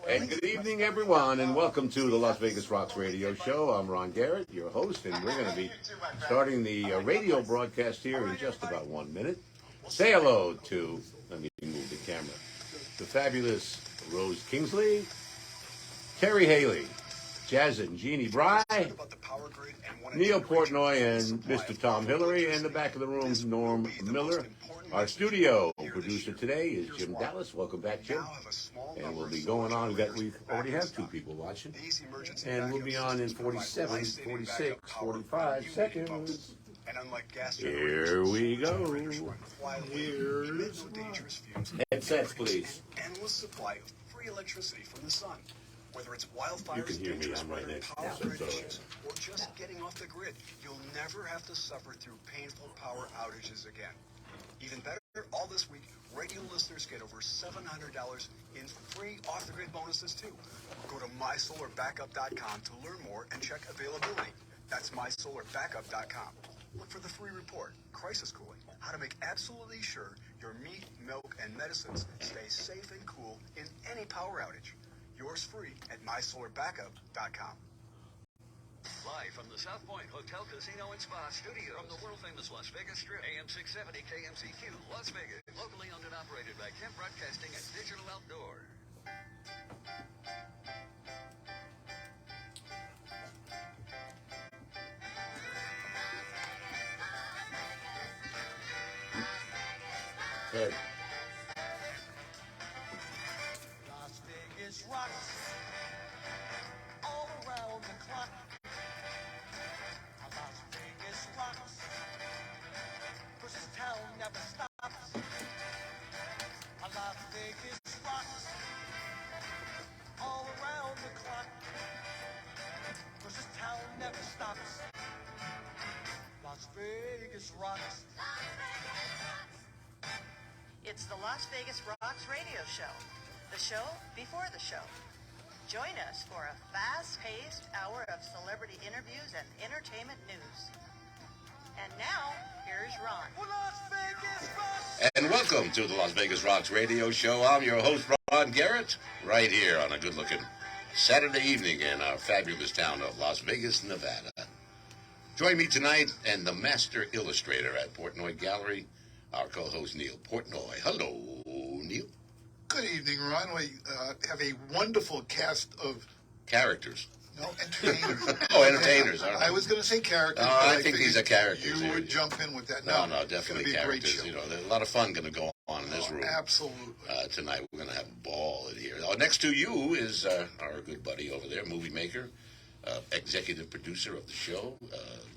And good evening, everyone, and welcome to the Las Vegas Rocks radio show. I'm Ron Garrett, your host, and we're going to be starting the radio broadcast here in just about 1 minute. Say hello to, let me move the camera, the fabulous Rose Kingsley, Terri Haley, Jeanne Brei, Neil Portnoy, and Mr. Tom Hillary. In the back of the room, Norm Miller. Our studio producer today is Jim Dallas. Welcome back, Jim. And we'll be going on. We already have 2 people watching. And we'll be on in 47, 46, 45 seconds. Here we go. Here's headsets, please. Endless supply of free electricity from the sun. Whether it's wildfires, you can hear me, I'm right next to you, or just getting off the grid, you'll never have to suffer through painful power outages again. Even better, all this week, radio listeners get over $700 in free off-the-grid bonuses, too. Go to mysolarbackup.com to learn more and check availability. That's mysolarbackup.com. Look for the free report, Crisis Cooling, how to make absolutely sure your meat, milk, and medicines stay safe and cool in any power outage. Yours free at mysolarbackup.com. Live from the South Point Hotel, Casino, and Spa Studios. From the world-famous Las Vegas Strip, AM 670 KMCQ, Las Vegas. Locally owned and operated by Kemp Broadcasting and Digital Outdoor. Hey. Las Vegas rocks all around the clock. Las Vegas rocks, 'cause this town never stops. Las Vegas rocks all around the clock, 'cause this town never stops. Las Vegas rocks. It's the Las Vegas Rocks radio show, the show before the show. Join us for a fast-paced hour of celebrity interviews and entertainment news. And now, here's Ron. Las Vegas rocks. And welcome to the Las Vegas Rocks radio show. I'm your host, Ron Garrett, right here on a good-looking Saturday evening in our fabulous town of Las Vegas, Nevada. Join me tonight and the master illustrator at Portnoy Gallery, our co-host Neil Portnoy. Hello, Neil. Good evening, Ron. We have a wonderful cast of Characters. no entertainers. Oh, entertainers. All right. I was going to say characters. Oh, but I think these are characters. You would jump in with that. No, It's definitely gonna be characters. A great show. You know, there's a lot of fun going to go on in this room. Absolutely. Tonight we're going to have a ball in here. Next to you is our good buddy over there, movie maker, executive producer of the show,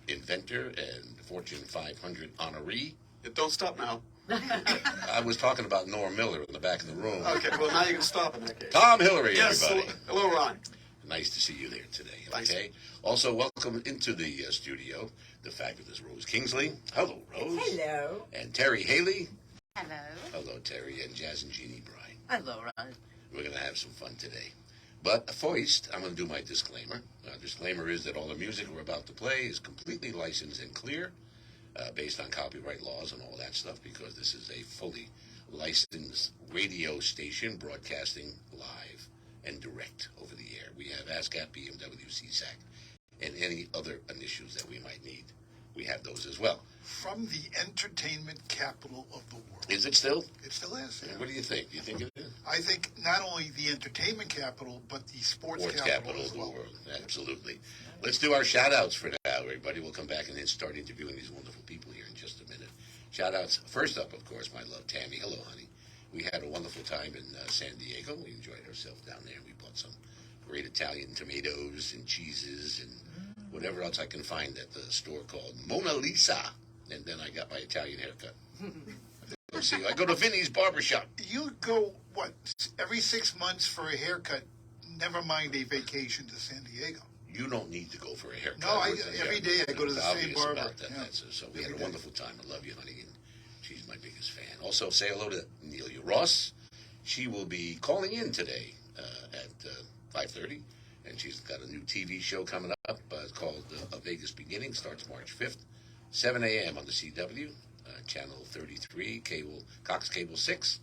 inventor, and Fortune 500 honoree. Don't stop now. I was talking about Norm Miller in the back of the room. Okay, well, now you can stop in that case. Tom Hillary, Yes, everybody. hello, Ron. Nice to see you there today. Thanks. Okay. Also, welcome into the studio, the fabulous Rose Kingsley. Hello, Rose. Hello. And Terri Haley. Hello. Hello, Terri. And Jeanne Brei. Hello, Ron. We're going to have some fun today. But first, I'm going to do my disclaimer. Disclaimer is that all the music we're about to play is completely licensed and clear, based on copyright laws and all that stuff, because this is a fully licensed radio station broadcasting live and direct over the air. We have ASCAP, BMW, CSAC, and any other initials that we might need. We have those as well. From the entertainment capital of the world. Is it still? It still is. Yeah. What do you think? Do you think it is? I think not only the entertainment capital, but the sports Capital as of the well. world. Absolutely. Let's do our shout-outs for now, everybody. We'll come back and then start interviewing these wonderful people here in just a minute. Shout-outs. First up, of course, my love, Tammy. Hello, honey. We had a wonderful time in San Diego. We enjoyed ourselves down there. We bought some great Italian tomatoes and cheeses and whatever else I can find at the store called Mona Lisa. And then I got my Italian haircut. See, I go to Vinny's barbershop. You go, what, every 6 months for a haircut, never mind a vacation to San Diego. You don't need to go for a haircut. No, every day I go to the It's same obvious barber. about that. Yeah. So we had a Every day. wonderful time. I love you, honey, and she's my biggest fan. Also, say hello to Nelia Ross. She will be calling in today at 5:30, and she's got a new TV show coming up called A Vegas Beginning. Starts March 5th, 7 a.m. on the CW, channel 33, Cox Cable 6,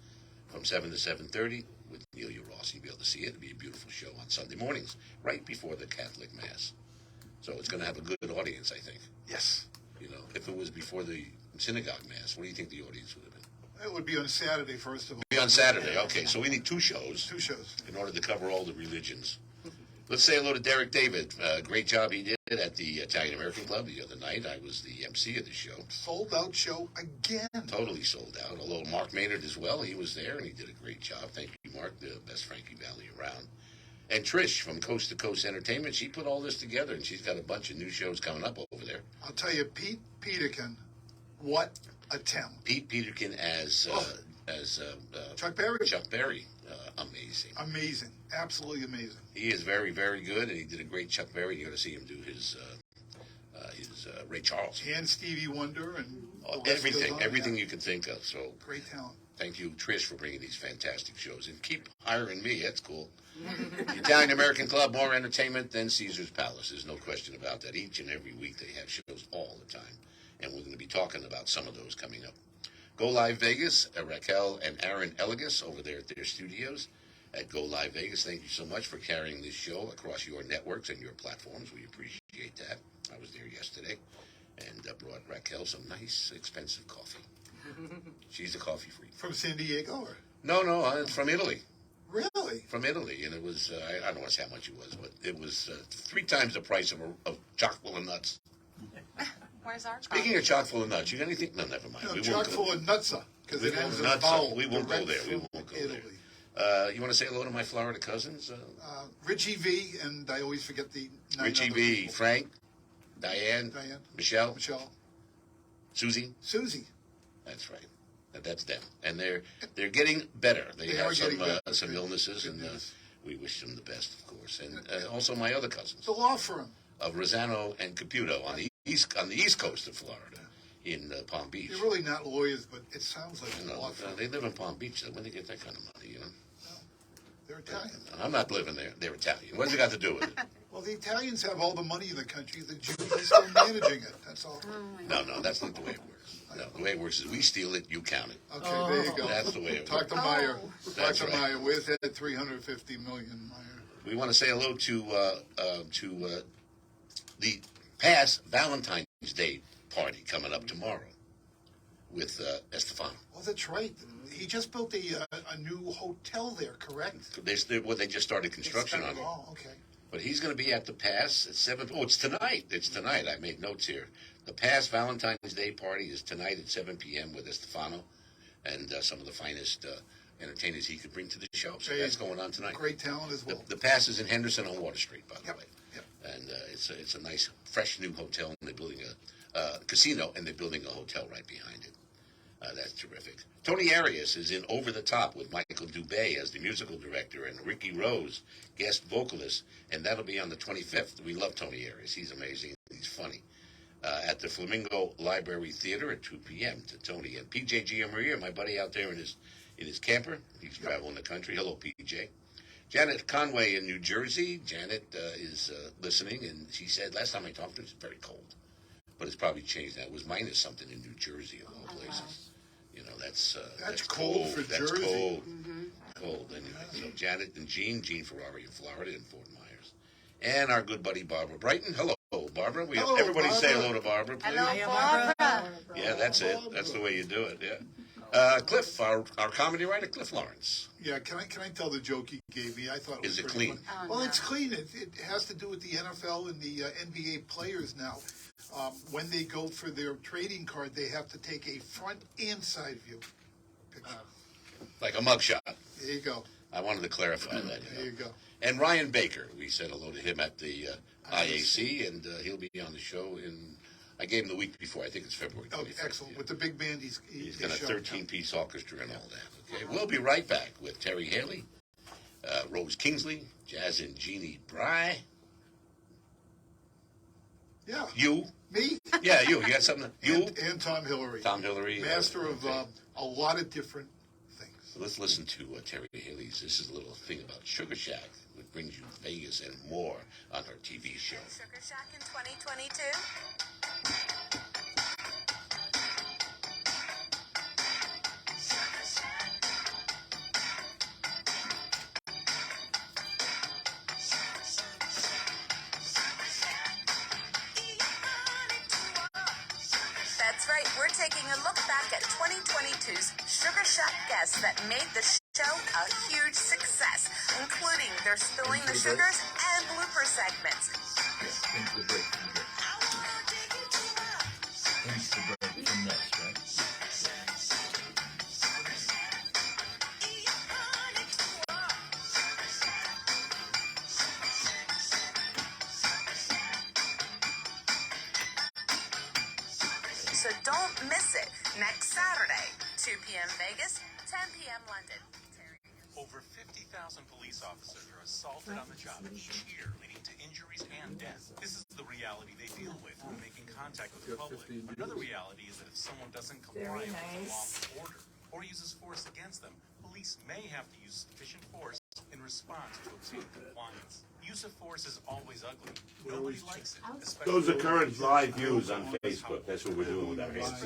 from 7 to 7:30 with Nelia Ross. You'll be able to see it. It'll be a beautiful beautiful show on Sunday mornings, right before the Catholic Mass. So it's going to have a good audience, I think. Yes. You know, if it was before the synagogue Mass, what do you think the audience would have been? It would be on Saturday, first of all. Be on Saturday. Okay, so we need 2 shows. 2 shows. In order to cover all the religions. Let's say hello to Derek David. Great job he did at the Italian American Club the other night. I was the MC of the show. Sold out show again. Totally sold out. Although Mark Maynard as well, he was there and he did a great job. Thank you, Mark, the best Frankie Valley around. And Trish from Coast to Coast Entertainment, she put all this together and she's got a bunch of new shows coming up over there. I'll tell you, Pete Peterkin, what a temp. Pete Peterkin as Chuck Berry. Chuck Berry. Amazing. Amazing. Absolutely amazing. He is very, very good, and he did a great Chuck Berry. You got to see him do his Ray Charles. And Stevie Wonder and everything you can think of. So great talent. Thank you, Trish, for bringing these fantastic shows. And keep hiring me. That's cool. The Italian American Club, more entertainment than Caesar's Palace. There's no question about that. Each and every week they have shows all the time. And we're going to be talking about some of those coming up. Go Live Vegas, Raquel and Aaron Eligas over there at their studios at Go Live Vegas. Thank you so much for carrying this show across your networks and your platforms. We appreciate that. I was there yesterday and brought Raquel some nice, expensive coffee. She's a coffee freak. From San Diego? Or? No, it's from Italy. Really? From Italy, and it was, I don't know how much it was, but it was 3 times the price of chock full of nuts. Where's our Speaking of chock full of nuts, you got anything? No, never mind. No, chock full of nutsa. Because it ends in a vowel. We won't go there. We won't go Italy. there. You want to say hello to my Florida cousins? Richie V, and I always forget the 9 Richie other V, people. Frank, Diane, Michelle, Susie. That's right. That's them, and they're getting better. They have some illnesses, and we wish them the best, of course. And also my other cousins, the law firm of Rosano and Caputo on the east coast of Florida, in Palm Beach. They're really not lawyers, but it sounds like a law firm. They live in Palm Beach. When they get that kind of money, you know. No, they're Italian. I'm not living there. They're Italian. What's it got to do with it? Well, the Italians have all the money in the country. The Jews are still managing it. That's all. No, that's not the way it works. No, the way it works is we steal it, you count it. Okay, there you go. That's the way it works. Talk to Meyer. That's Talk to right. Meyer. Where's that 350 million, Meyer? We want to say hello to the past Valentine's Day party coming up tomorrow with Estefano. Oh, that's right. He just built a new hotel there, correct? They just started construction on it. Oh, okay. But he's going to be at the Pass at 7. Oh, it's tonight. It's tonight. I made notes here. The Pass Valentine's Day party is tonight at 7 p.m. with Estefano and some of the finest entertainers he could bring to the show. So that's going on tonight. Great talent as well. The Pass is in Henderson on Water Street, by the way. Yep. And it's a nice, fresh new hotel, and they're building a casino, and they're building a hotel right behind it. That's terrific. Tony Arias is in Over the Top with Michael Dubé as the musical director and Ricky Rose, guest vocalist, and that'll be on the 25th. We love Tony Arias. He's amazing. He's funny. At the Flamingo Library Theater at 2 p.m. to Tony. And PJ Giammaria, my buddy out there in his camper. He's traveling the country. Hello, PJ. Janet Conway in New Jersey. Janet is listening, and she said last time I talked to her, it's very cold. But it's probably changed now. It was minus something in New Jersey, of all places. You know, that's cold for that's Jersey. Cold. Cold, anyway. So Janet and Jean Ferrari in Florida and Fort Myers. And our good buddy Barbara Brighton. Hello, Barbara. Hello, everybody Barbara. say hello to Barbara, please. Hello, Barbara. Yeah, that's it. That's the way you do it, yeah. Cliff, our comedy writer, Cliff Lawrence. Yeah, can I tell the joke he gave me? I thought it was Is it pretty clean? funny. Well, it's clean. It has to do with the NFL and the NBA players now. When they go for their trading card, they have to take a front and side view picture. Like a mugshot. There you go. I wanted to clarify that. There you go. And Ryan Baker, we said hello to him at the IAC, and he'll be on the show I gave him the week before. I think it's February 25th. Oh, excellent. With the big band, he's got a 13-piece orchestra and all that. Okay, we'll be right back with Terri Haley, Rose Kingsley, Jazz and Jeanne Brei. Yeah. You. Me? Yeah, you. You got something? You? And Tom Hillary. Tom Hillary. Master of a lot of different things. So let's listen to Terri Haley's. This is a little thing about Sugar Shack, which brings you Vegas and more on her TV show. Sugar Shack in 2022? Sugar Shack. 2022's Sugar Shack guests that made the show a huge success, including their Spilling the Sugars and blooper segments. Into the break from this. Into the break from this, right? So don't miss it next Saturday, 2 p.m. Vegas, 10 p.m. London. Terri. Over 50,000 police officers are assaulted on the job each year, leading to injuries and death. This is the reality they deal with when making contact with the public. Another reality is that if someone doesn't comply with the law's order or uses force against them, police may have to use sufficient force in response to obtain compliance. Use of force is always ugly. Nobody likes it. Especially Those are current live views on Facebook. That's what we're doing with our hands.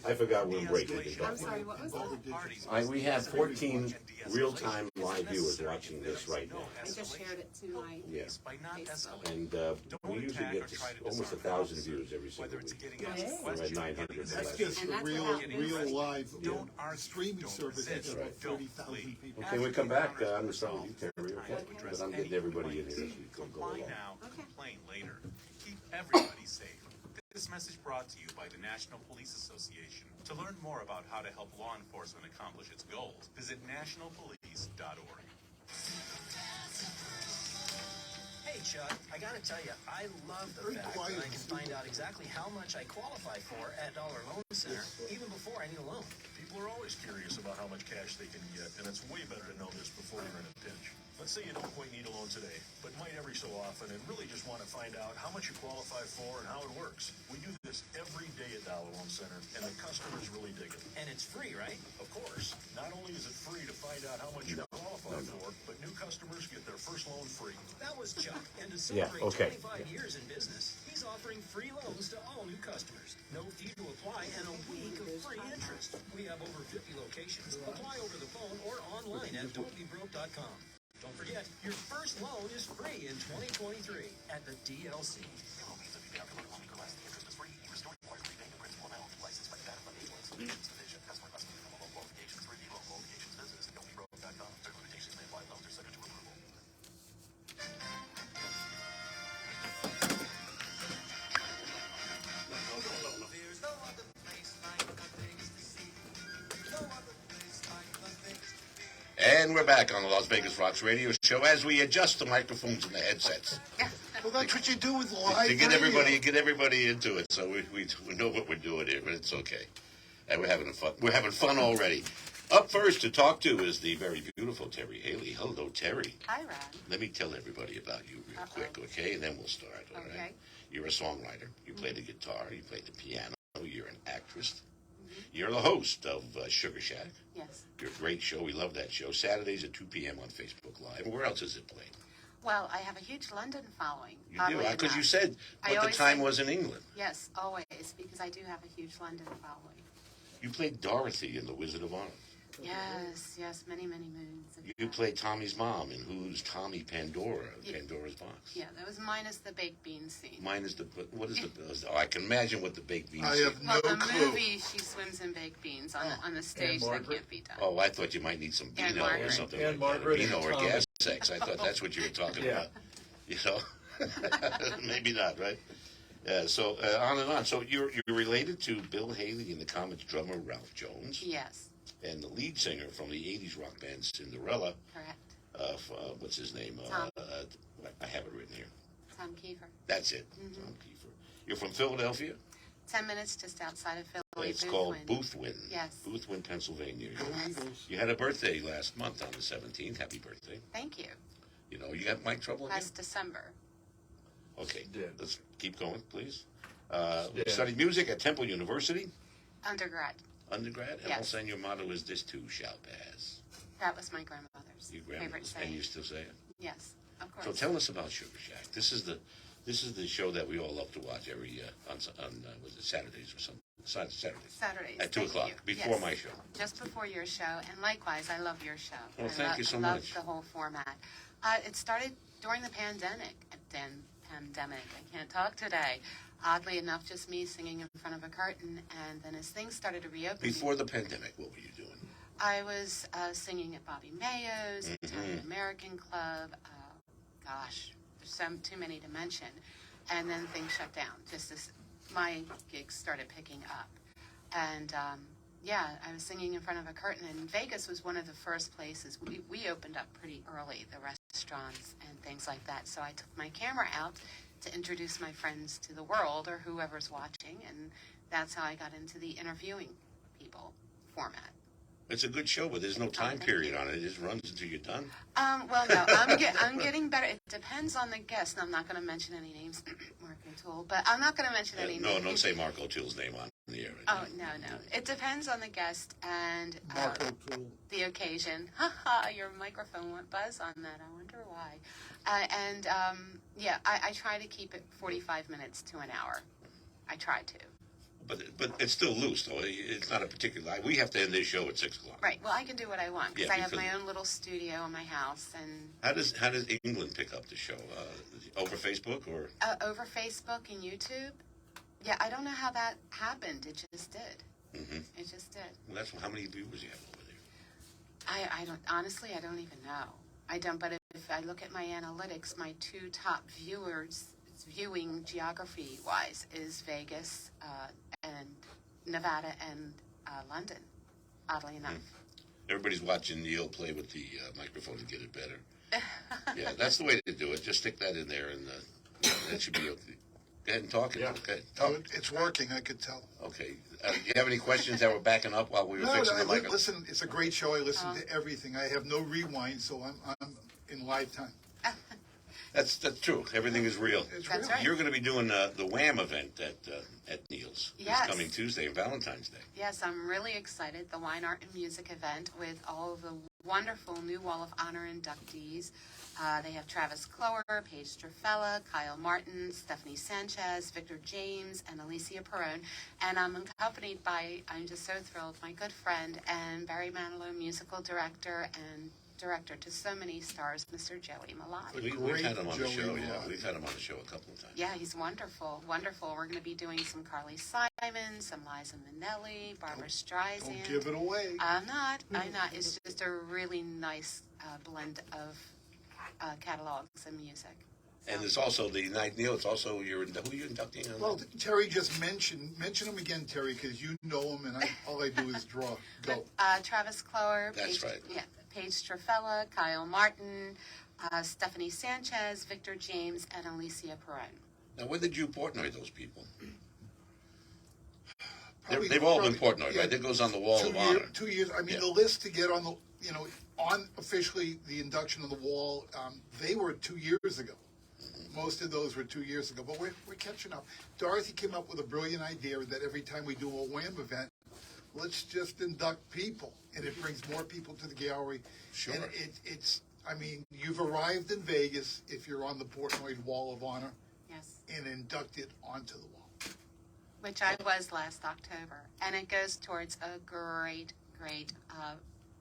I forgot we're breaking it I'm down. sorry, what was that? We have 14 real-time live viewers watching this right now. I just shared it to my Yeah. by not escalating. And we usually get almost 1,000 views every single Whether it's week. getting asked a We're at question, 900 That's last just And the that's real about- live Don't argue, streaming don't service has resist, about don't 30,000 flee. people. Okay, we come back. I'm going to start with you, Terry, okay? But I'm getting everybody in here. So you can go Comply along. now, Okay. complain later. Keep everybody safe. This message brought to you by the National Police Association. To learn more about how to help law enforcement accomplish its goals, visit nationalpolice.org. Hey Chuck, I gotta tell you, I love the Very fact quiet. that I can find out exactly how much I qualify for at Dollar Loan Center, even before I need a loan. People are always curious about how much cash they can get, and it's way better to know this before you're in a pinch. Let's say you don't quite need a loan today, but might every so often, and really just want to find out how much you qualify for and how it works. We do this every day at Dollar Loan Center, and the customers really dig it. And it's free, right? Of course, not only is it free to find out how much you qualify for, but new customers get their first loan free. That was Chuck, and to Yeah, celebrate okay. 25 years in business, he's offering free loans to all new customers. No fee to apply and a week of free interest. We have over 50 locations. Apply over the phone or online at don'tbebroke.com. Don't forget, your first loan is free in 2023 at the DLC. There's no other place like the Vegas to see. No other place like the Vegas to be. And we're back on the Las Vegas Rocks radio show as we adjust the microphones and the headsets Well, that's what you do with live to get radio. everybody into it. So we know what we're doing here, but it's okay. And we're having fun. We're having fun already. Up first to talk to is the very beautiful Terri Haley. Hello, Terri. Hi, Ron. Let me tell everybody about you real quick, okay? And then we'll start, all right? Okay. You're a songwriter. You play the guitar. You play the piano. You're an actress. You're the host of Sugar Shack. Yes. You're a great show. We love that show. Saturdays at 2 p.m. on Facebook Live. Where else is it played? Well, I have a huge London following. You do? oddly Because you enough. said I what the always time say- was in England. Yes, always, because I do have a huge London following. You played Dorothy in The Wizard of Oz. Yes, many moons. You played Tommy's mom in Who's Tommy Pandora, Yeah. Pandora's Box. Yeah, that was minus the baked beans scene. Mine is the, what is the, oh, I can imagine what the baked beans I have Well, no the clue. movie, she swims in baked beans on the stage. That Margaret? can't be done. Oh, I thought you might need some And Beano or Margaret. something And like Margaret that. Beano and or Tommy. gas sex. I thought that's what you were talking Yeah. about. You know? Maybe not, right? So on and on. So you're related to Bill Haley and the Comets drummer Ralph Jones Yes, and the lead singer from the 80s rock band Cinderella. correct. What's his name? Tom. I have it written here. Tom Kiefer. That's it. Tom Kiefer. You're from Philadelphia? 10 minutes just outside of Philly. It's called Boothwyn. Boothwyn. Yes. Boothwyn, Pennsylvania. Yes. You had a birthday last month on the 17th. Happy birthday. Thank you. You know, you got mic trouble again? Last December. Okay, Yeah. let's keep going, please. Yeah. Studied music at Temple University, Undergrad. undergrad. And Yes. also, and your motto is "This too shall pass." That was my grandmother's Your favorite grandmother's, and saying. you still say it. Yes, of course. So tell us about Sugar Shack. This is the show that we all love to watch every on was it Saturdays or something? Saturdays. Saturdays. At 2 thank o'clock, you. before Yes. my show. Just before your show, and likewise, I love your show. Well, thank you so I much. love the whole format. It started during the pandemic. I can't talk today. Oddly enough, just me singing in front of a curtain. And then as things started to reopen, Before the pandemic, what were you doing? I was singing at Bobby Mayo's, Italian American Club. Gosh, there's too many to mention. And then things shut down. Just as my gigs started picking up. And yeah, I was singing in front of a curtain. And Vegas was one of the first places. We opened up pretty early, the restaurants and things like that. So I took my camera out to introduce my friends to the world or whoever's watching. And that's how I got into the interviewing people format. It's a good show, but there's no time period on it. It just runs until you're done. Well, no, I'm getting better. It depends on the guest, and I'm not going to mention any names, Mark O'Toole, but I'm not going to mention any names. No, don't say Mark O'Toole's name on the air. Oh, no. It depends on the guest and Mark O'Toole. the occasion. Haha, your microphone went buzz on that. I wonder why. Yeah, I try to keep it 45 minutes to an hour. I try to. But it's still loose, though. It's not a particular. We have to end this show at 6 o'clock. Right. Well, I can do what I want because Yeah, I have because- my own little studio in my house. And How does England pick up the show? Over Facebook or? over Facebook and YouTube. Yeah, I don't know how that happened. It just did. Mm-hmm. It just did. Well, that's how many viewers you have over there. I don't, honestly, I don't even know. I don't, but if I look at my analytics, my two top viewers, viewing geography-wise, is Vegas and Nevada and London, oddly enough. Everybody's watching Neil play with the microphone to get it better. Yeah, that's the way to do it. Just stick that in there, and that should be okay. Go ahead and talk. Yeah. Okay. It's working, I could tell. Okay. Do you have any questions that were backing up while we were fixing the microphone? Listen, it's a great show. I listen to everything. I have no rewind, so I'm in live time. That's true. Everything is real. It's That's real. right. You're going to be doing the Wham event at Neil's Yes. this coming Tuesday, Valentine's Day. Yes, I'm really excited. The Wine, Art, and Music event with all of the wonderful new Wall of Honor inductees. They have Travis Clower, Paige Strafella, Kyle Martin, Stephanie Sanchez, Victor James, and Alicia Perrone. And I'm accompanied by, I'm just so thrilled, my good friend and Barry Manilow, musical director and director to so many stars, Mr. Joey Malai. We've had him on the Joey show. Yeah, Malai. we've had him on the show a couple of times. Yeah, he's wonderful, wonderful. We're going to be doing some Carly Simon, some Liza Minnelli, Barbara Streisand. Don't give it away. I'm not. It's just a really nice blend of catalogs and music. And it's also the night, Neil. It's also who you're inducting. Well, Terry just mention him again, Terry, because you know him, and all I do is draw. Go. Travis Clower. That's right. Yeah, Paige Strafella, Kyle Martin, Stephanie Sanchez, Victor James, and Alicia Perrone. Now, when did you Portnoy those people? Probably- They've all been probably- Portnoy, yeah, right? That goes on the wall of honor. 2 years. I mean, Yeah. the list to get on the, on officially the induction on the wall, they were 2 years ago. Most of those were 2 years ago, but we're catching up. Dorothy came up with a brilliant idea that every time we do a Wham event, let's just induct people, and it brings more people to the gallery. Sure. And it's, I mean, you've arrived in Vegas if you're on the Portnoy Wall of Honor Yes. and inducted onto the wall. Which I was last October. And it goes towards a great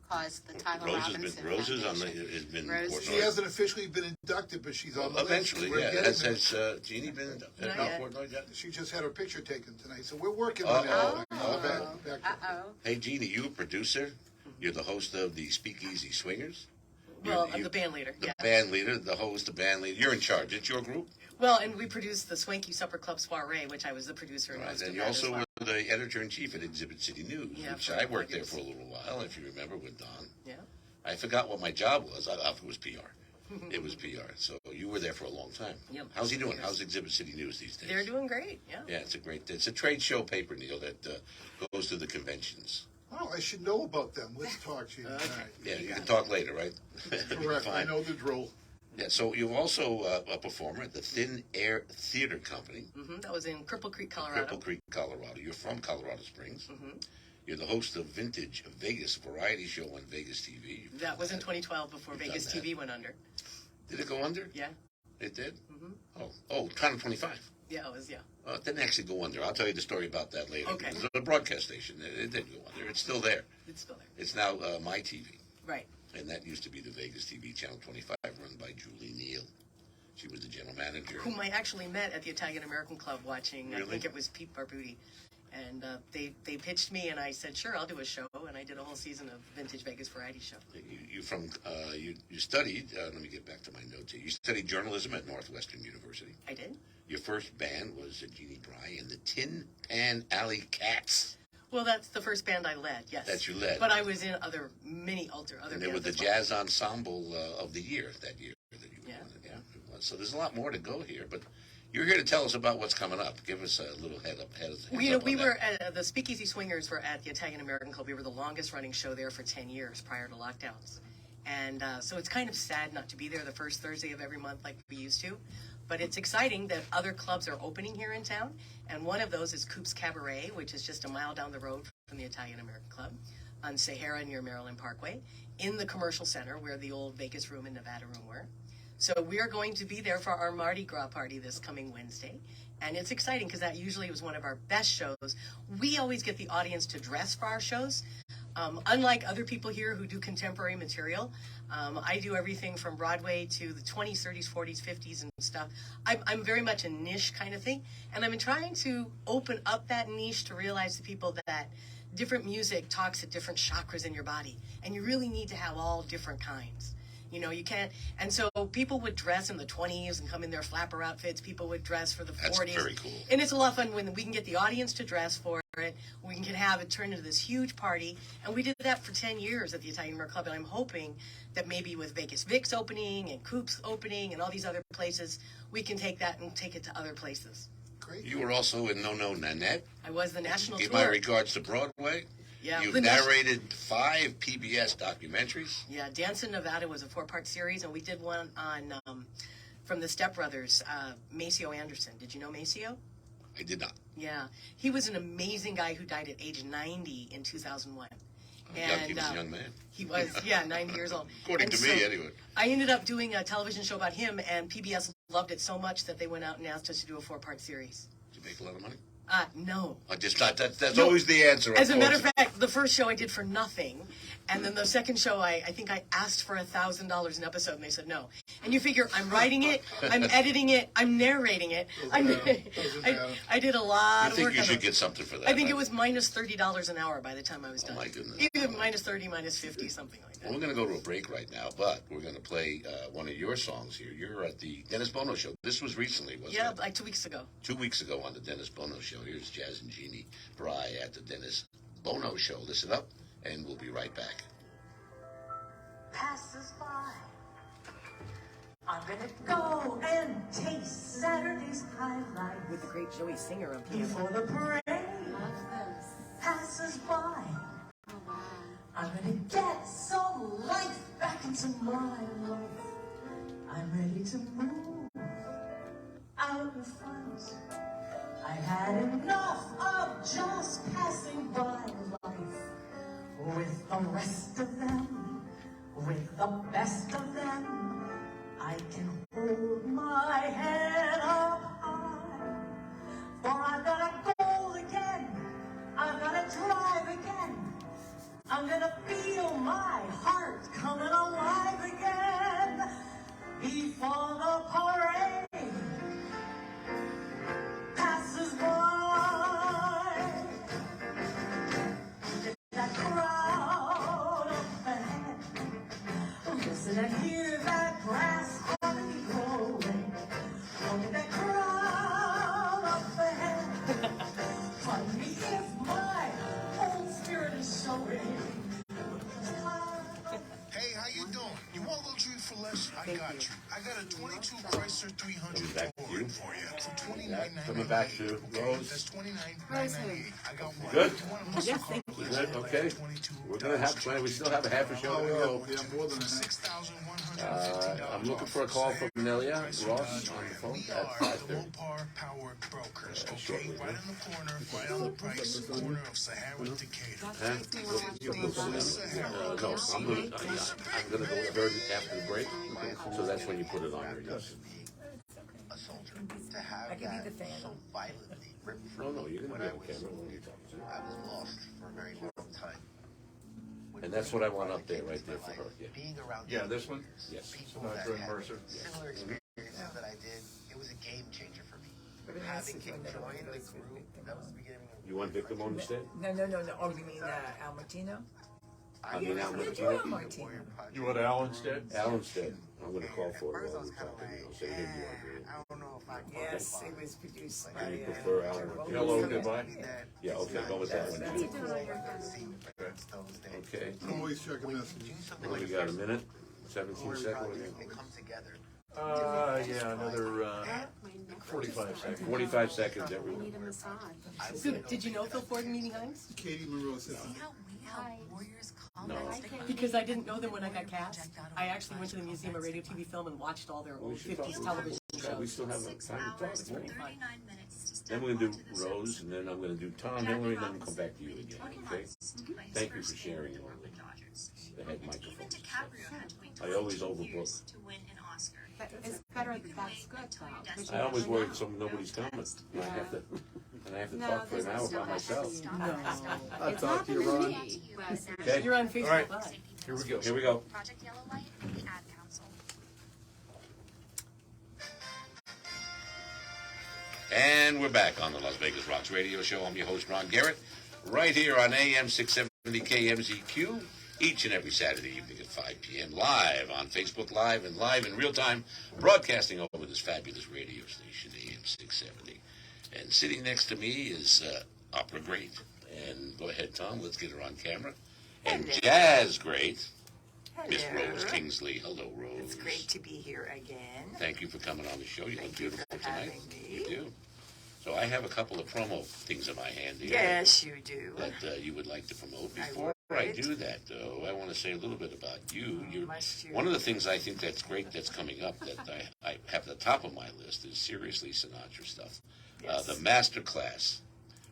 cause, the Tyler Robinson Roses Foundation. has been Rose- Portnoy. She hasn't officially been inducted, but she's on the list. Eventually, We're yeah. getting Has there. Jeannie been inducted? Not No, yet. Portnoy yet? She just had her picture taken tonight, so we're working on that. Back to- Uh-oh. Hey, Jeannie, you a producer? You're the host of the Speakeasy Swingers? Well, I'm the band leader. The Yeah. band leader, the host, the band leader. You're in charge. It's your group? Well, and we produced the Swanky Supper Club Soiree, which I was the producer and Right. host And of you that also as well. were the editor-in-chief at Exhibit City News, Yeah, which for I worked 5 there years. for a little while, if you remember, with Don. Yeah. I forgot what my job was. I thought it was PR. It was PR. So you were there for a long time. Yep. How's he doing? How's Exhibit City News these days? They're doing great. Yeah. Yeah, it's a trade show paper, Neil, that goes to the conventions. Oh, I should know about them. Let's talk, Gene. All right. Yeah, you can talk later, right? Correct. I Fine. know the drill. Yeah, so you're also a performer at the Thin Air Theater Company, That was in Cripple Creek, Colorado. Cripple Creek, Colorado. You're from Colorado Springs. Mm-hmm. You're the host of Vintage Vegas variety show on Vegas TV. That was in 2012 before You've Vegas done that. TV went under. Did it go under? Yeah. It did? Mm-hmm. Oh, Channel 25. Yeah, it was, yeah. It didn't actually go under. I'll tell you the story about that later. Okay. It was a broadcast station. It didn't go under. It's still there. It's still there. It's now My TV. Right. And that used to be the Vegas TV Channel 25 run by Julie Neal. She was the general manager. Whom I actually met at the Italian American Club watching. Really? I think it was Pete Barbuti. And they pitched me, and I said, sure, I'll do a show. And I did a whole season of Vintage Vegas Variety Show. You studied, let me get back to my notes here. You studied journalism at Northwestern University. I did. Your first band was Jeanne Brei and the Tin Pan Alley Cats. Well, that's the first band I led, yes. That you led. But I was in other bands. And they were the Jazz Ensemble of the year that year. That you were in. Yeah. So there's a lot more to go here, but you're here to tell us about what's coming up. Give us a little head up. We were at the Speakeasy Swingers were at the Italian American Club. We were the longest running show there for 10 years prior to lockdowns. And so it's kind of sad not to be there the first Thursday of every month like we used to. But it's exciting that other clubs are opening here in town. And one of those is Coop's Cabaret, which is just a mile down the road from the Italian American Club on Sahara near Maryland Parkway, in the commercial center where the old Vegas Room and Nevada Room were. So we are going to be there for our Mardi Gras party this coming Wednesday. And it's exciting because that usually was one of our best shows. We always get the audience to dress for our shows. Unlike other people here who do contemporary material, I do everything from Broadway to the 20s, 30s, 40s, 50s and stuff. I'm very much a niche kind of thing. And I've been trying to open up that niche to realize to people that different music talks at different chakras in your body. And you really need to have all different kinds. You know, you can't. And so people would dress in the 20s and come in their flapper outfits. People would dress for the 40s. That's very cool. And it's a lot of fun when we can get the audience to dress for it. We can have it turn into this huge party. And we did that for 10 years at the Italian American Club. And I'm hoping that maybe with Vegas Vic's opening and Coop's opening and all these other places, we can take that and take it to other places. Great. You were also in No No Nanette. I was the national Give tour. my regards to Broadway. Yeah, You've the narrated 5 PBS documentaries. Yeah, Dance in Nevada was a 4-part series, and we did one on from the Step Brothers, Maceo Anderson. Did you know Maceo? I did not. Yeah, he was an amazing guy who died at age 90 in 2001. He was a young man. He was, 90 years old. According to me, anyway. I ended up doing a television show about him, and PBS loved it so much that they went out and asked us to do a 4-part series. Did you make a lot of money? No. I just thought that's always the answer. As a matter of fact, the first show I did for nothing, and then the second show I think I asked for $1,000 an episode, and they said no. And you figure I'm writing it, I'm editing it, I'm narrating it. I did a lot of work. You think you should get something for that? I think it was minus $30 an hour by the time I was done. Oh my goodness! Either minus 30, minus 50, something like that. Well, we're going to go to a break right now, but we're going to play one of your songs here. You're at the Dennis Bono Show. This was recently, wasn't it? Yeah, like 2 weeks ago. 2 weeks ago on the Dennis Bono Show. Here's Jazz and Jeanne Brei at the Dennis Bono Show. Listen up, and we'll be right back. Passes by. I'm gonna go and taste Saturday's highlight With the great Joey Singer of before the parade passes by. I'm gonna get some life back into my life. I'm ready to move out in front. I had enough of just passing by life with the rest of them, with the best of them. I can hold my head up high, for I've got a goal again, I've got to drive again. I'm gonna feel my heart coming alive again before the parade passes by. There's that crowd up ahead. Listen and hear that grass hardly growing. Look at that crowd up ahead. Pardon me if my old spirit is showing. Hey, how you doing? You want a little treat for less? I got you. I got a 22 Chrysler 300 forward for you for $29.98. Coming back to Rose. That's $29.98. I got one. Good? Yes, thank you. Good, okay. We're going to have plenty. We still have a half a show to go. I'm looking for a call from Nelia Ross on the phone at 5:30. Power brokers. Okay, right in the corner, right on the price corner of Sahara Decatur. No, I'm going to go third after the break. So that's when you put it on your list. A soldier to have that so violently ripped from No, you're going to be on camera. I was lost for a very long time. And that's what I want up there, right there for her. Yeah. Being around Yeah, this one? Yes. people Sinatra that and had Mercer. similar experiences that I did, it was a game changer for me. But it Having has to King join join the the Victim group, on. that was the beginning of You want Victim on instead? No. Oh, you mean Al Martino? I mean, Al You Martino. Al Martino. You want Al instead? Al instead. I'm going to call for it while we're talking. You know, say, hey, you want to do it? I don't know if I Yes, it was produced by. Do you prefer Al Martino? Hello, goodbye. Yeah, okay, go with that one. Okay. Always check a message. Well, we got a minute, 17 seconds. They come together. Yeah, another 45 seconds. 45 seconds, I everyone. need a massage. So, did you know Phil Ford and Meanie Hines? Katie Monroe says, Warriors come. No. Because I didn't know them when I got cast. I actually went to the Museum of Radio TV Film and watched all their old 50s television We shows. still have time to talk. It's pretty fun. Then we're going to do Rose, and then I'm going to do Tom, Hillary, and then we'll come back to you again, okay? Thank you for sharing all the head microphones. I always overbook. It's better. That's good though. I always worry nobody's coming. And I have to talk for an hour by myself. No. I'll It's talk to you, happened to Ron. me. Okay. You're on Facebook All right. Live. Here we go. Here we go. Project Yellow Light and the Ad Council. And we're back on the Las Vegas Rocks radio show. I'm your host, Ron Garrett, right here on AM 670 KMZQ, each and every Saturday evening at 5 p.m. live on Facebook Live and live in real time, broadcasting over this fabulous radio station, AM 670. And sitting next to me is opera great. And go ahead, Tom, let's get her on camera. And jazz great, Miss Rose Kingsley. Hello, Rose. It's great to be here again. Thank you for coming on the show. You look beautiful for tonight. having me. You do. So I have a couple of promo things in my hand here. Yes, you do. That you would like to promote. I Before would. I do that, though, I want to say a little bit about you. Must you? One of the things I think that's great that's coming up that I have at the top of my list is Seriously Sinatra stuff. Yes. The master class.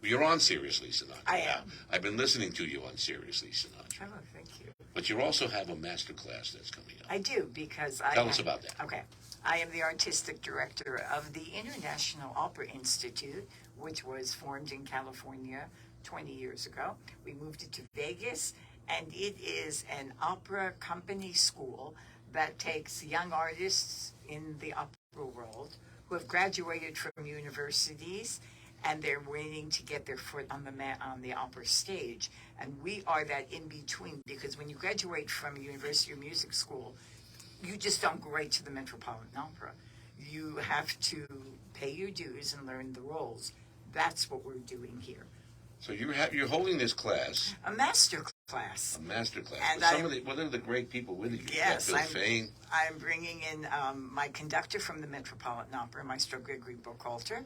You're on Seriously Sinatra I now. am. I've been listening to you on Seriously Sinatra. Oh, thank you. But you also have a master class that's coming up. I do, because Tell us about that. Okay. I am the artistic director of the International Opera Institute, which was formed in California 20 years ago. We moved it to Vegas, and it is an opera company school that takes young artists in the opera world who have graduated from universities, and they're waiting to get their foot on the opera stage. And we are that in between, because when you graduate from a university or music school, you just don't go right to the Metropolitan Opera. You have to pay your dues and learn the roles. That's what we're doing here. So you're holding this class, A master class. a master class. And With what are the great people with you? Yes, You got Bill Fain. I'm bringing in my conductor from the Metropolitan Opera, Maestro Gregory Buchalter,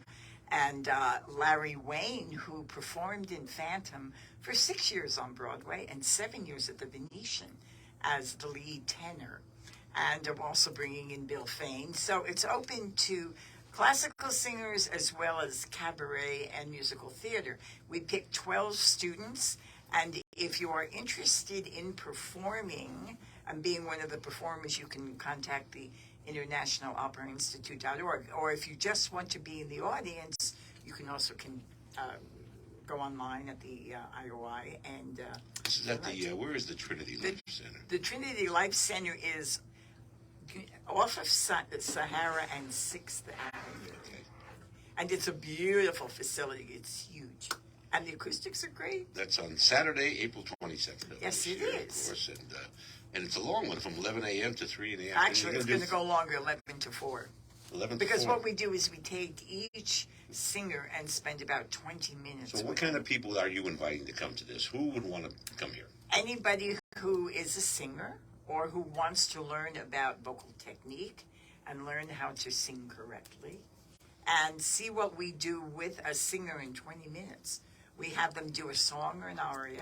and Larry Wayne, who performed in Phantom for 6 years on Broadway and 7 years at the Venetian as the lead tenor. And I'm also bringing in Bill Fain. So it's open to classical singers as well as cabaret and musical theater. We picked 12 students, and if you are interested in performing and being one of the performers, you can contact the internationaloperainstitute.org. Or if you just want to be in the audience, you can also go online at the IOI and This is at the, where is the Trinity Life Center? the Trinity Life Center is off of Sahara and 6th Avenue. And it's a beautiful facility. It's huge. And the acoustics are great. That's on Saturday, April 22nd. of Yes, this it year, is. Of course, and it's a long one from 11 a.m. to 3 in the afternoon. Actually, it's going to go longer, 11 to 4. 11 to Because 4. what we do is we take each singer and spend about 20 minutes So what with kind them. of people are you inviting to come to this? Who would want to come here? Anybody who is a singer or who wants to learn about vocal technique and learn how to sing correctly and see what we do with a singer in 20 minutes. We have them do a song or an aria,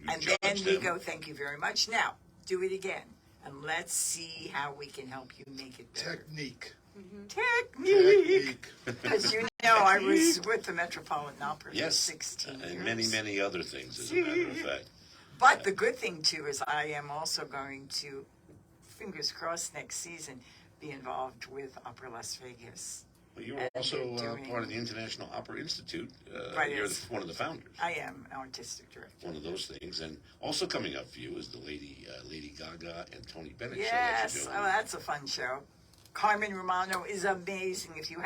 and then we go, thank you very much. Now, do it again, and let's see how we can help you make it better. Technique. Technique. Because you know, I was with the Metropolitan Opera Yes, for 16 years. and many, many other things, as a matter of fact. But the good thing, too, is I am also going to, fingers crossed, next season, be involved with Opera Las Vegas. Well, you're And also they're doing- part of the International Opera Institute. Right, You're yes. one of the founders. I am an artistic director. One of those things. And also coming up for you is the Lady Gaga and Tony Bennett show that Yes, you're oh, doing. that's a fun show. Carmen Romano is amazing. If you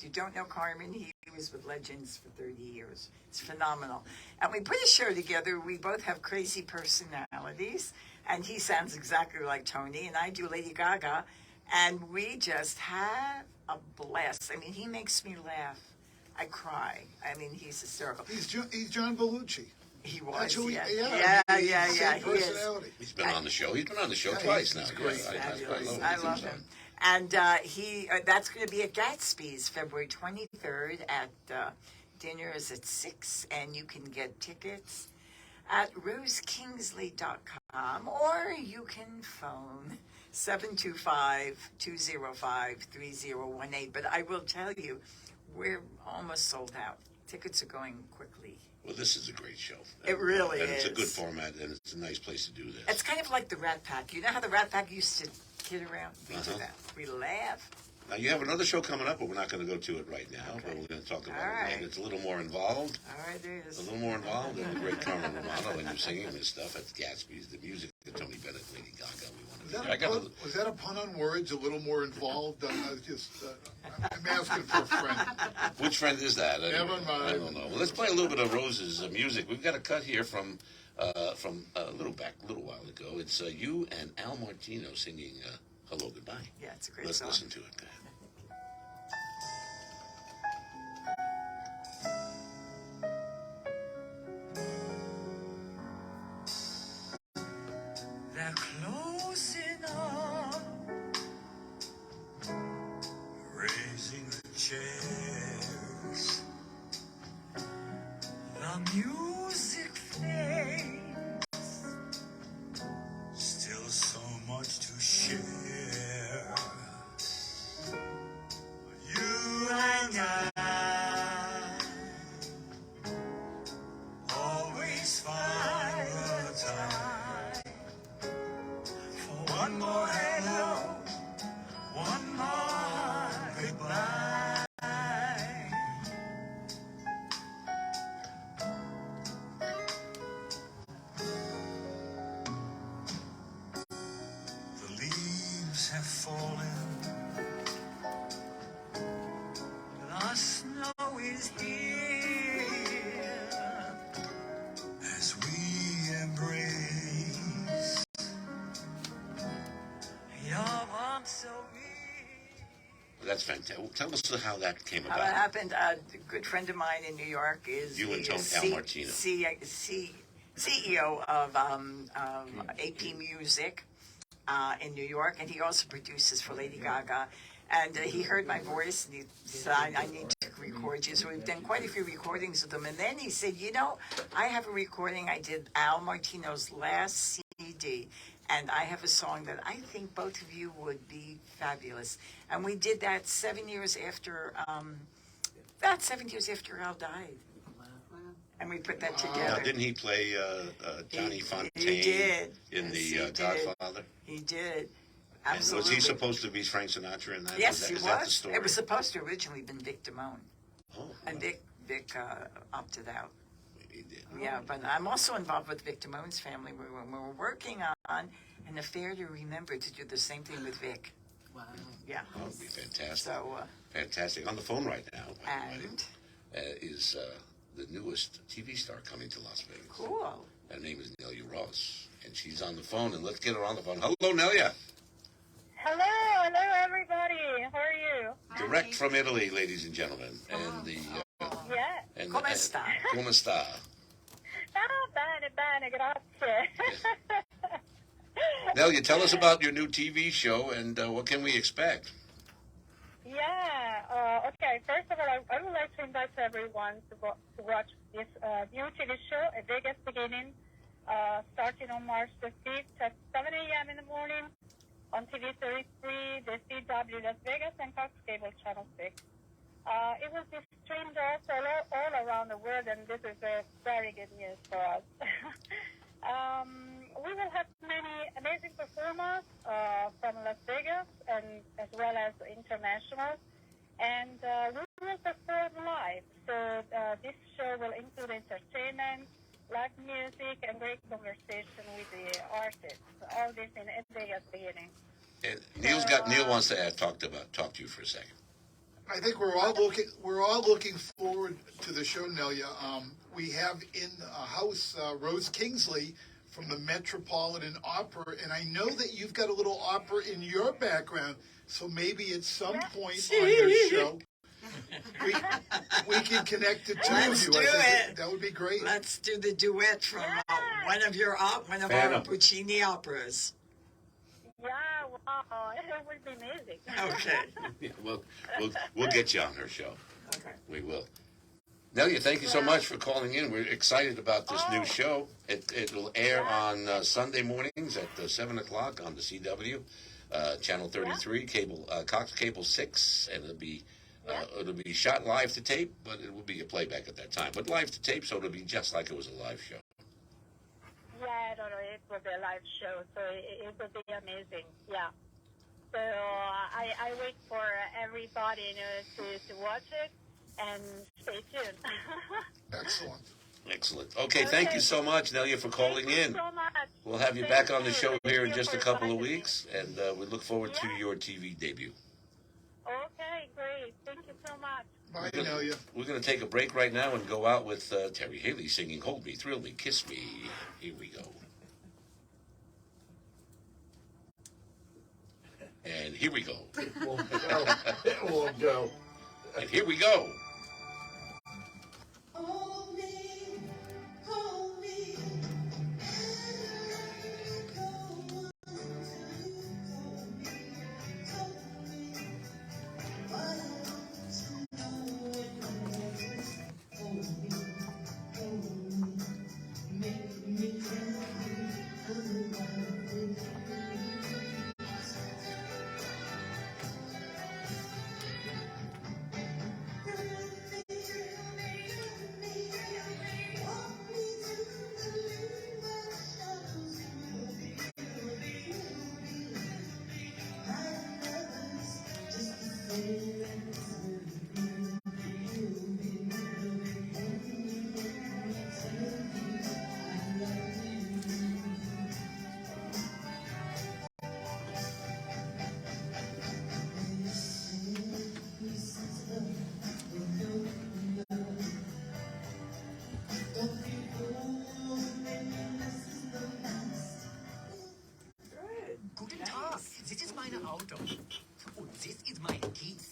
don't know Carmen, he was with Legends for 30 years. It's phenomenal. And we put a show together. We both have crazy personalities, and he sounds exactly like Tony, and I do Lady Gaga, and we just have a blast. I mean, he makes me laugh. I cry. I mean, he's hysterical. He's John Belushi. He was. Actually, yeah. Same He personality. is. He's been on the show. He's been on the show twice now. He's great. I love him. And that's going to be at Gatsby's February 23rd at dinner is at 6, and you can get tickets at rosekingsley.com, or you can phone 725-205-3018. But I will tell you, we're almost sold out. Tickets are going quickly. Well, this is a great show. It really and is. It's a good format, and it's a nice place to do this. It's kind of like the Rat Pack. You know how the Rat Pack used to kid around? We do that. We laugh. Now, you have another show coming up, but we're not going to go to it right now. Okay. But we're going to talk about it later. It's a little more involved. All right, it is. A little more involved than the great Carmen Romano and you singing this stuff at Gatsby's. The music of Tony Bennett, Lady Gaga. Was that a pun on words? A little more involved? I'm asking for a friend. Which friend is that? Never mind. I don't know. Well, let's play a little bit of Rose's music. We've got a cut here from a little while ago. It's you and Al Martino singing "Hello Goodbye." Yeah, it's a great song. Let's listen to it. Go ahead. They're close enough, raising the chairs. The music fades, still so much to share. You and I always find the time. One more hello, one more goodbye. The leaves have fallen, the snow is here as we embrace. That's fantastic. Tell us how that came How about. it happened, a good friend of mine in New York is You and Al Martino. CEO of AP Music in New York, and he also produces for Lady Gaga. And he heard my voice, and he said, I need to record you. So we've done quite a few recordings with him. And then he said, I have a recording. I did Al Martino's last CD, and I have a song that I think both of you would be fabulous. And we did that 7 years after, Al died. And we put that together. Now, didn't he play Johnny Fontaine he did. in Yes, The Godfather? He did. And Absolutely. was he supposed to be Frank Sinatra in that? Yes, Is he that the was. story? It was supposed to originally been Vic Damone. Oh. And Vic opted out. He did. Yeah, but I'm also involved with Vic Damone's family. We're working on an affair to remember to do the same thing with Vic. Wow. Yeah. That would be fantastic. So, fantastic. On the phone right now, by the and way, is the newest TV star coming to Las Vegas. Cool. Her name is Nelia Ross, and she's on the phone, and let's get her on the phone. Hello, Nelia. Hello, everybody. How are you? Direct from Italy, ladies and gentlemen. And the yeah. and, Come sta? Come sta? Bene, grazie. Nelia, tell us about your new TV show and what can we expect? Yeah. Okay. First of all, I would like to invite everyone to watch this new TV show, A Vegas Beginning, starting on March the 5th at 7 a.m. in the morning on TV 33, the CW Las Vegas, and Cox Cable Channel 6. It will be streamed also all around the world, and this is a very good news for us. We will have many amazing performers from Las Vegas and as well as international, and we will perform live. So this show will include entertainment, live music, and great conversation with the artists. All this in Vegas Beginning. And Neil wants to talk to you for a second. I think we're all looking forward to the show, Nelia. We have in house Rose Kingsley from the Metropolitan Opera, and I know that you've got a little opera in your background, so maybe at some point on your show we can connect the two of you. That would be great. Let's do the duet from one of our Puccini operas. Yeah, wow, it would be amazing. Okay. We'll get you on her show. Okay. We will. Nelia, thank you so much for calling in. We're excited about this new show. It'll air on Sunday mornings at 7 o'clock on the CW, Channel 33, Cox Cable 6, and it'll be shot live to tape, but it will be a playback at that time. But live to tape, so it'll be just like it was a live show. Yeah, no, it will be a live show, so it will be amazing. Yeah. So I wait for everybody to watch it. And stay tuned. Excellent. Okay, thank you so much, Nelia, for calling in. So much. We'll have you back on the show here in just a couple of weeks, and we look forward to your TV debut. Okay, great. Thank you so much. Bye, Nelia. We're going to take a break right now and go out with Terri Haley singing Hold Me, Thrill Me, Kiss Me. Here we go. And here we go. It won't go. It won't go. And here we go. Hold me, hold me.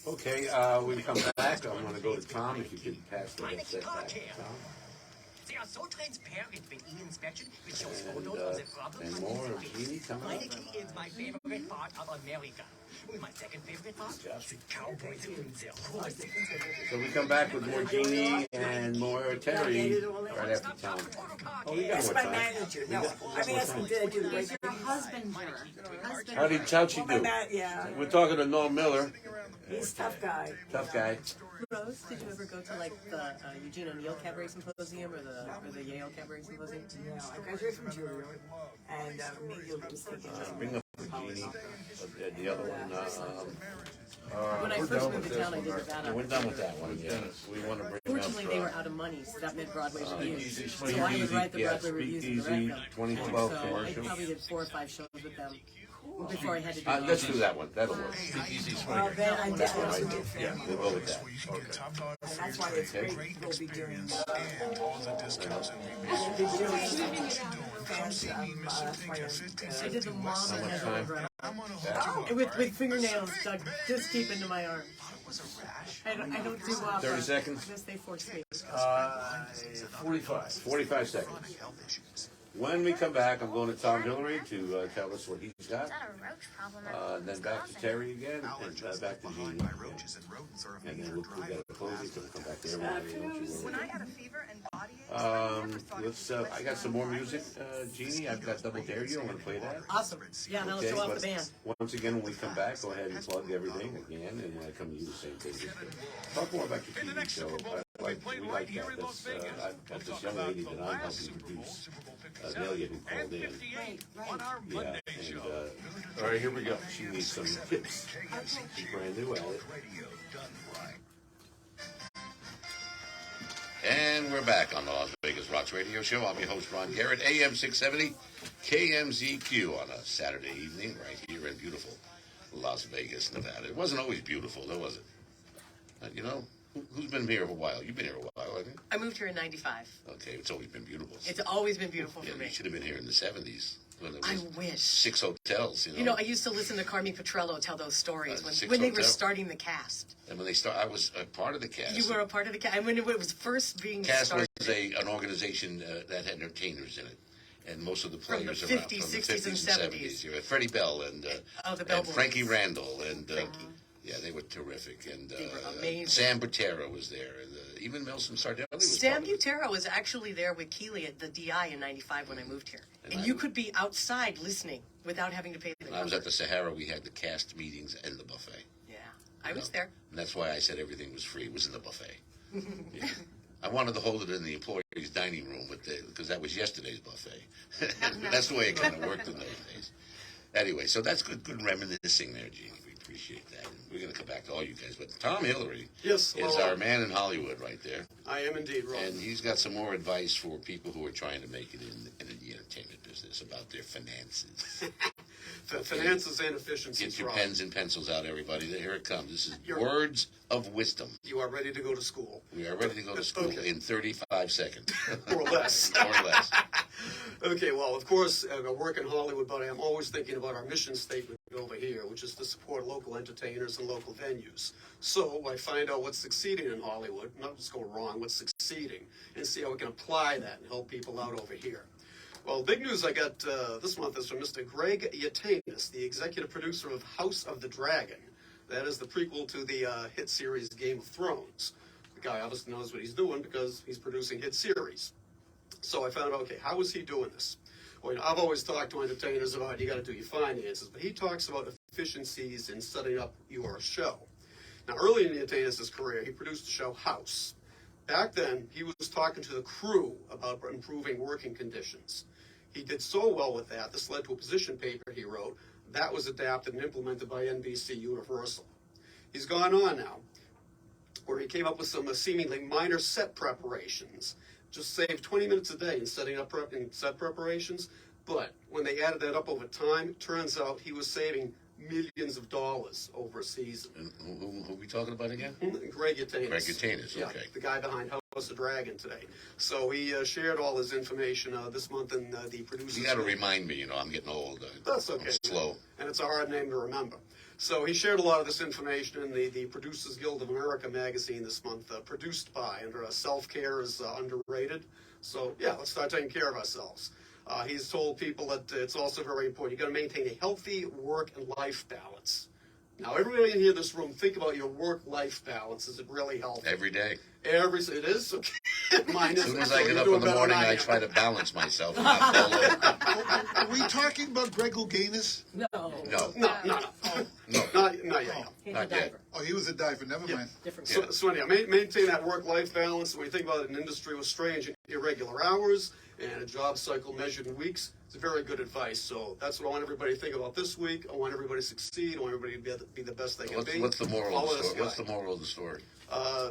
Okay, we come back. I'm going to go to Tom. If you could pass the headset back to Tom. They are so transparent when in inspection, which shows And photos of the problem and on more the of Jeanne coming My up. key is my favorite part of America. My second favorite part, the cowboys in their horses. So we come back with more Jeanne and more Terri right after Tom. Oh, we got That's more my time. manager. We No, got I mean, that's more what time. I do. Right Your husband. How'd she do? Yeah. We're talking to Norm Miller. He's a tough guy. Tough guy. Rose, did you ever go to like the Eugene O'Neill Cabaret Symposium or the Yale Cabaret Symposium? No, I graduated from Juilliard, and me, you'll just take it. Bring up Jeanne. The other one. When I first moved to town, I did Nevada. We're done with that one. Yeah. We want to bring Fortunately, up. they were out of money, so that meant Broadway reviews. Speakeasy, So I would write the yeah, Broadway reviews and Speakeasy, direct them. 2012 So I commercial. probably did 4 or 5 shows with them before I had to do Let's do that one. That'll work. Speakeasy Well, Swingers. then I definitely did Yeah, film. we'll go with that. And that's why it's great we'll be doing And all the discounts and we'll be doing fans I did the mom and much time? head I'm on a whole and with fingernails dug just deep into my arm. I don't do 30 seconds? Because they force me. 45. 45 seconds. When we come back, I'm going to Tom Hillary to tell us what he's got. And then back to Terri again, and back to Jeanne again. And then we'll get a closing, so we'll come back to everybody. When I had a fever and body Let's. I got some more music, Jeanne. I've got Double Dare You. I'm going to play that. Awesome. Yeah, now let's Okay, go off but the band. once again, when we come back, go ahead and plug everything again, and when I come to you, the same thing. Talk more about your TV show. We like that. I've got this young lady that I'm helping produce, Nelia, who called in. Yeah, and All right, here we go. she needs some tips. She's brand new at it. And we're back on the Las Vegas Rocks Radio Show. I'm your host, Ron Garrett, AM 670, KMZQ on a Saturday evening right here in beautiful Las Vegas, Nevada. It wasn't always beautiful, though, was it? You know, who's been here for a while? You've been here a while, I think. I moved here in '95. Okay, it's always been beautiful. It's always been beautiful Yeah, for me. you should have been here in the '70s. When there I was wish. 6 hotels, You know, I used to listen to Carmi Petrello tell those stories Six when they were Hotel. starting the cast. And when they start, I was a part of the cast. You were a part of the cast. And when it was first being Cast started. was an organization that had entertainers in it. And most of the From the players around 50s, from the 60s, and 70s. You had Freddie Bell and, the Bell and Boys. Frankie Randall. And yeah, they were terrific. And They were amazing. Sam Butera was there. And even Nelson Sardelli was Sam part of it. Butera was actually there with Keeley at the DI in '95 when I moved here. And you could be outside listening without having to pay the When I was at the Sahara, we had the cast meetings and the buffet. Yeah, I was there. And that's why I said everything was free. It was in the buffet. Yeah. I wanted to hold it in the employees' dining room because that was yesterday's buffet. That's the way it kind of worked in those days. Anyway, so that's good reminiscing there, Gene. We appreciate that. And we're going to come back to all you guys. But Tom Hillary Yes, is hello. our man in Hollywood right there. I am indeed, Ron. And he's got some more advice for people who are trying to make it in the entertainment business about their finances. Finances and efficiencies, Get your Ron. pens and pencils out, everybody. Here it comes. This is You're- Words of Wisdom. You are ready to go to school. We are ready to go to school Okay. in 35 seconds. Or less. Or less. Okay, well, of course, I work in Hollywood, but I'm always thinking about our mission statement over here, which is to support local entertainers and local venues. So I find out what's succeeding in Hollywood, not what's going wrong, what's succeeding, and see how we can apply that and help people out over here. Well, big news I got this month is from Mr. Greg Yatanis, the executive producer of House of the Dragon. That is the prequel to the hit series Game of Thrones. The guy obviously knows what he's doing because he's producing hit series. So I found out, okay, how is he doing this? Well, you know, I've always talked to entertainers about you got to do your finances, but he talks about efficiencies in setting up your show. Now, early in Yatanis' career, he produced the show House. Back then, he was talking to the crew about improving working conditions. He did so well with that, this led to a position paper he wrote that was adapted and implemented by NBC Universal. He's gone on now, where he came up with some seemingly minor set preparations. Just saved 20 minutes a day in setting up set preparations, but when they added that up over time, it turns out he was saving millions of dollars over a season. And who are we talking about again? Greg Yatanis. Greg Yatanis, Yeah, okay. the guy behind House of Dragon today. So he shared all his information this month in the producers. You got to remind me, I'm getting old. That's okay. I'm slow. And it's a hard name to remember. So he shared a lot of this information in the Producers Guild of America magazine this month, produced by, under self-care is underrated. So yeah, let's start taking care of ourselves. He's told people that it's also very important. You've got to maintain a healthy work and life balance. Now, everybody in here in this room, think about your work-life balance. Is it really healthy? Every day. It is? Okay. Mine As is. soon as I get up in the morning, I try to balance myself. And not fall over. Are we talking about Greg Louganis? No. No. No. Not yet. Not yet. Oh, he was a diver. Never mind. Different. So anyhow, maintain that work-life balance. When you think about it, an industry with strange and irregular hours and a job cycle measured in weeks, it's very good advice. So that's what I want everybody to think about this week. I want everybody to succeed. I want everybody to be the best they can be. What's the moral Follow of the this story? guy. What's the moral of the story?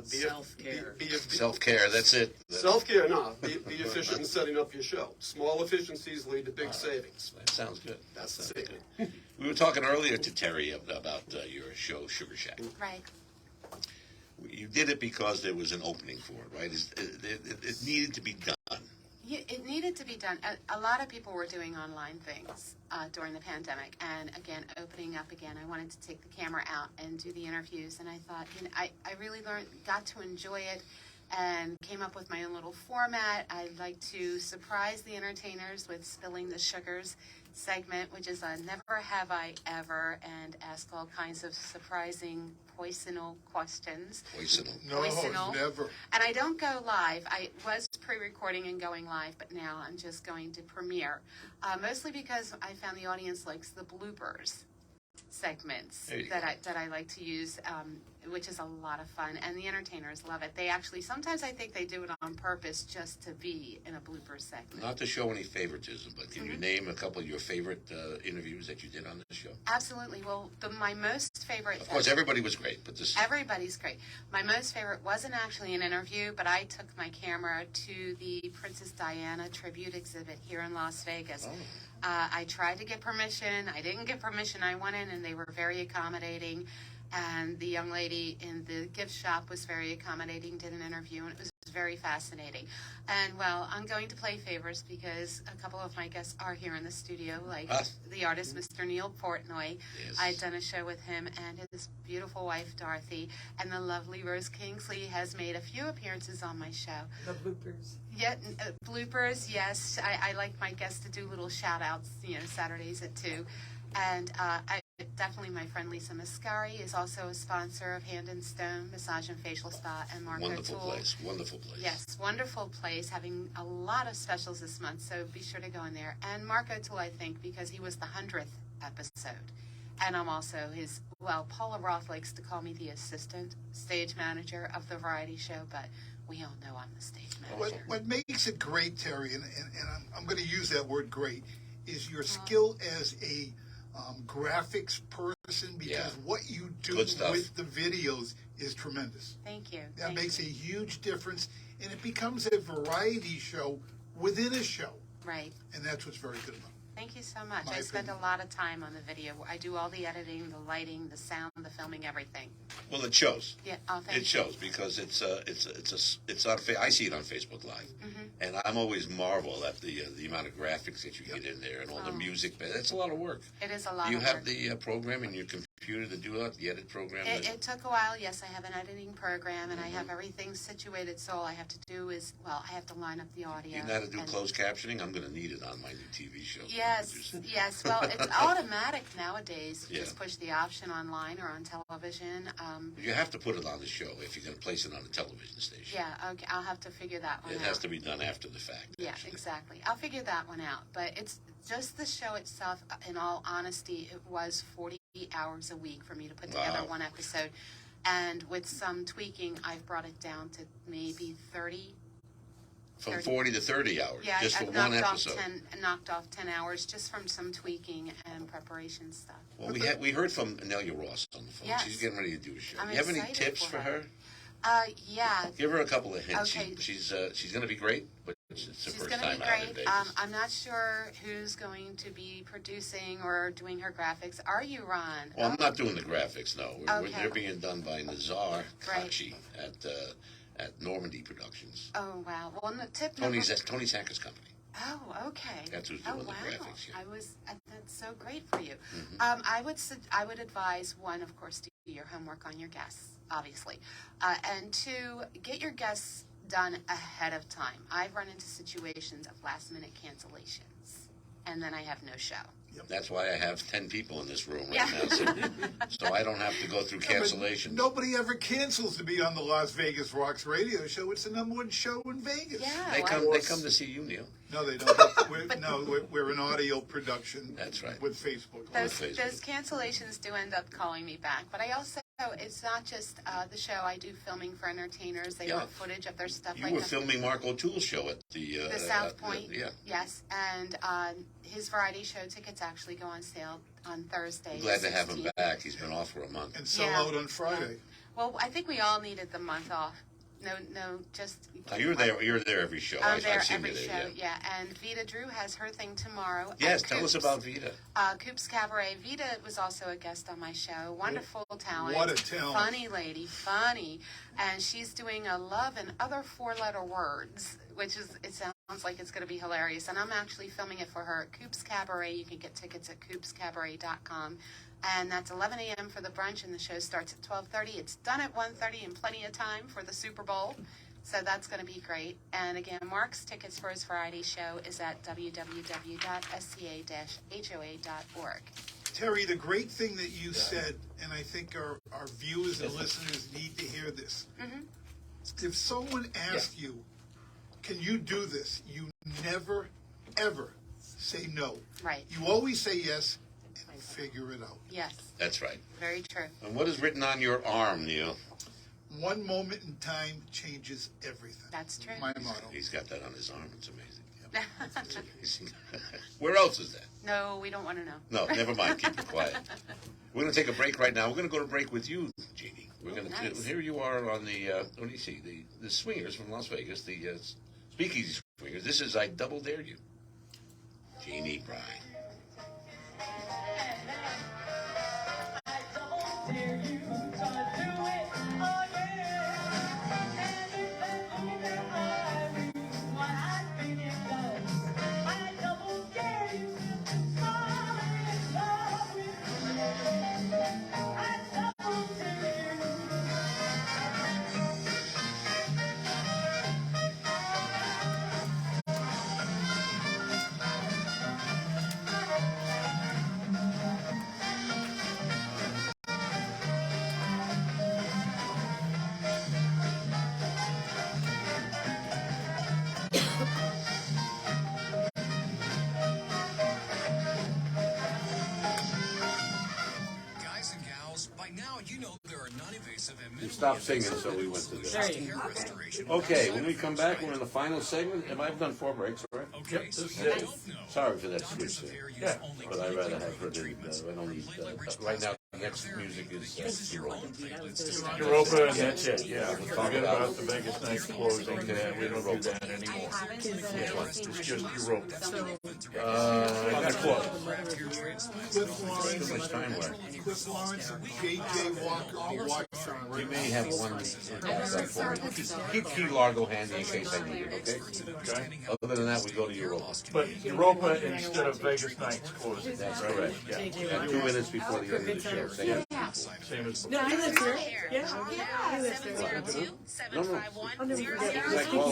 Self-care. Self-care, that's it. Self-care, no. Be efficient in setting up your show. Small efficiencies lead to big savings. That sounds good. That's the Sounds secret. good. We were talking earlier to Terry about your show, Sugar Shack. Right. You did it because there was an opening for it, right? It needed to be done. Yeah, it needed to be done. A lot of people were doing online things during the pandemic, and again, opening up again. I wanted to take the camera out and do the interviews, and I thought, I really got to enjoy it, and came up with my own little format. I like to surprise the entertainers with spilling the sugars segment, which is a never have I ever, and ask all kinds of surprising poisonal questions. No, never. And I don't go live. I was pre-recording and going live, but now I'm just going to premiere. Mostly because I found the audience likes the bloopers segments that I like to use. which is a lot of fun, and the entertainers love it. They actually, sometimes I think they do it on purpose just to be in a blooper segment. Not to show any favoritism, but can you name a couple of your favorite interviews that you did on this show? Absolutely. Well, my most favorite... Of course, everybody was great, but this... Everybody's great. My most favorite wasn't actually an interview, but I took my camera to the Princess Diana tribute exhibit here in Las Vegas. Oh. I tried to get permission. I didn't get permission. I went in, and they were very accommodating. And the young lady in the gift shop was very accommodating, did an interview, and it was very fascinating. And, well, I'm going to play favors because a couple of my guests are here in the studio, like the artist, Mr. Neil Portnoy. Yes. I'd done a show with him and his beautiful wife, Dorothy, and the lovely Rose Kingsley has made a few appearances on my show. The bloopers. Yeah, bloopers, yes. I like my guests to do little shout-outs, Saturdays at 2. And definitely my friend Lisa Mascari is also a sponsor of Hand and Stone Massage and Facial Spa and Marco Wonderful Tool. Wonderful place. Yes, wonderful place, having a lot of specials this month, so be sure to go in there. And Marco Tool, I think, because he was the 100th episode. And I'm also Paula Roth likes to call me the assistant stage manager of the variety show, but we all know I'm the stage manager. What makes it great, Terry, and I'm going to use that word great, is your skill as a graphics person, because what you do with the videos is tremendous. Thank you. That makes a huge difference, and it becomes a variety show within a show. Right. And that's what's very good about it. Thank you so much. My I spend a lot of time on the video. I do all the editing, the lighting, the sound, the filming, everything. Well, it shows. Yeah. Oh, thank you. It shows because it's on. I see it on Facebook Live, and I'm always marvel at the amount of graphics that you get in there and all the music. That's a lot of work. It is a lot. Do you of have work. the program in your computer to do that? The edit program. It took a while. Yes, I have an editing program, and I have everything situated. So all I have to do is, I have to line up the audio. You know how to do closed captioning? I'm going to need it on my new TV show. Yes, yes. Well, it's automatic nowadays. You Yeah. just push the option online or on television. You have to put it on the show if you're going to place it on a television station. Yeah, okay. I'll have to figure that one out. It has to be done after the fact. Yeah, exactly. I'll figure that one out. But it's just the show itself, in all honesty, it was 40 hours a week for me to put together one episode. And with some tweaking, I've brought it down to maybe 30. From 40 to 30 hours, Yeah, just for I've one episode. knocked off 10 hours just from some tweaking and preparation stuff. Well, we heard from Anelia Ross on the phone. Yes. She's getting ready to do a show. I'm You have any excited tips for her? Yeah. Give her a couple of hints. Okay. She's going to be great, but it's her She's first going time to be out in great. Vegas. I'm not sure who's going to be producing or doing her graphics. Are you, Ron? Well, I'm not doing the graphics, no. Okay. They're being done by Nazar Right. Kachi at Normandy Productions. Oh, wow. Well, the tip Tony number... Zacca's company. Oh, okay. That's who's doing the wow. graphics, yeah. That's so great for you. I would advise, one, of course, to do your homework on your guests, obviously, and two, get your guests done ahead of time. I've run into situations of last-minute cancellations, and then I have no show. That's why I have 10 people in this room right now, so I don't have to go through cancellation. Nobody ever cancels to be on the Las Vegas Rocks radio show. It's the #1 show in Vegas. Yeah, They come to see you, Neil. No, they don't. We're an audio production. That's right. With Facebook. Those cancellations do end up calling me back, but I also, it's not just the show. I do filming for entertainers. They want footage of their stuff. You were filming Mark O'Toole's show at the South Point. Yes, and his variety show tickets actually go on sale on Thursday. I'm glad to have him back. He's been off for a month. And sell out on Friday. Well, I think we all needed the month off. Just... You're there every show. I'm there I've seen every you show, there, yeah. And Vita Drew has her thing tomorrow. Yes, tell us about Vita. Coops Cabaret. Vita was also a guest on my show. Wonderful talent. What a talent. Funny lady, funny. And she's doing a love and other 4-letter words, which is, it sounds like it's going to be hilarious. And I'm actually filming it for her at Coops Cabaret. You can get tickets at coopscabaret.com. And that's 11 a.m. for the brunch, and the show starts at 12:30. It's done at 1:30 and plenty of time for the Super Bowl. So that's going to be great. And again, Mark's tickets for his variety show is at www.sca-hoa.org. Terry, the great thing that you said, and I think our viewers and listeners need to hear this. If someone asks you, can you do this? You never, ever say no. Right. You always say yes, and figure it out. Yes, That's right. very true. And what is written on your arm, Neil? One moment in time changes everything. That's true. My motto. He's got that on his arm. It's amazing. Where else is that? No, we don't want to know. No, never mind. Keep it quiet. We're going to take a break right now. We're going to go to break with you, Jeannie. We're going to nice. Here you are on the what do you see? The swingers from Las Vegas, the speakeasy swingers. This is I Double Dare You. Jeanne Brei. Guys and gals, by now you know there are non-invasive and You stopped singing, so we went to this. hair restoration. Okay, when we come back, we're in the final segment. Have I done 4 breaks, right? Okay, Yep, so this you is it. don't know. Sorry for that switch there. Yeah. But I'd rather have her do I don't need right now, the next music is Europa, and that's it, yeah. Forget about the Vegas night closing, we don't do that anymore. Yeah, it's just Europa. Not close. Cliff Lawrence, too much time left. Cliff Lawrence and J.J. Walker will watch on We may have one for me. Keep Key Largo handy in case I need it, okay? Okay. Other than that, we go to Europa. But Europa instead of Vegas nights closing. That's right? correct. Yeah. 2 minutes before the end of the show. Same. Same as No, he lives here. Yeah. He lives No, no. Like, well,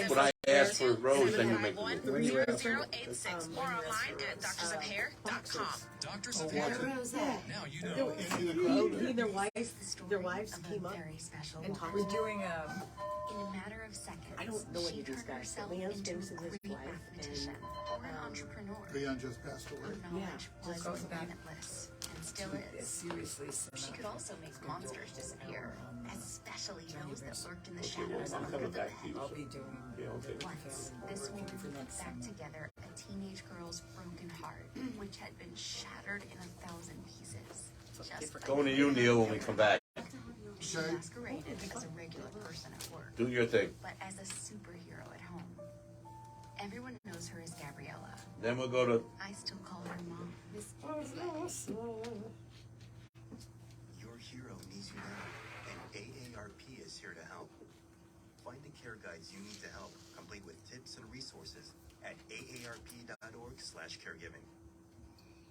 when I ask for Rose, then you make the move. 3086 or online at doctorsofhair.com. Doctors Oh, of Hair. Now you know. He and their wives came up Very special. and talked. woman. We're doing In a matter of seconds, I don't know what she you just turned got, herself but Leon's into dose is a his great wife, mathematician or an entrepreneur. Leon just passed away. Her knowledge Yeah, was just going back limitless and still is. Seriously, She could also make monsters disappear, especially those that lurked in the Okay, shadows well, I'm under coming the back bed. to you. I'll be doing. Yeah, okay. Once, this woman put back together a teenage girl's broken heart, which had been shattered in 1,000 pieces. Just like Going to you, Neil, when we come back. she Okay. masqueraded as a regular person at work, Do your thing. but as a superhero at home. Everyone knows her as Gabriella. Then we'll go to I still call her mom. Your hero needs you now, and AARP is here to help. Find the care guides you need to help, complete with tips and resources at aarp.org/caregiving.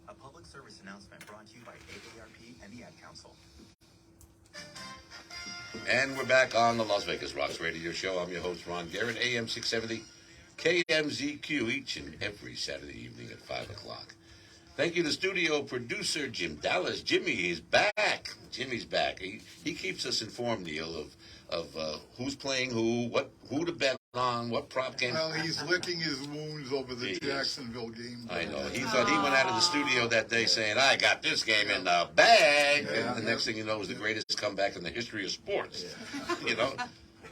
A public service announcement brought to you by AARP and the Ad Council. And we're back on the Las Vegas Rocks Radio Show. I'm your host, Ron Garrett, AM 670, KMZQ, each and every Saturday evening at 5 o'clock. Thank you to studio producer Jim Dallas. Jimmy is back. Jimmy's back. He keeps us informed, Neil, of who's playing who to bet on, what prop game. Well, he's licking his wounds over the He is. Jacksonville game. I know. He thought he went out of the studio that day saying, I got this game in the bag. Yeah. And the next thing you know, it was the greatest comeback in the history of sports. You know?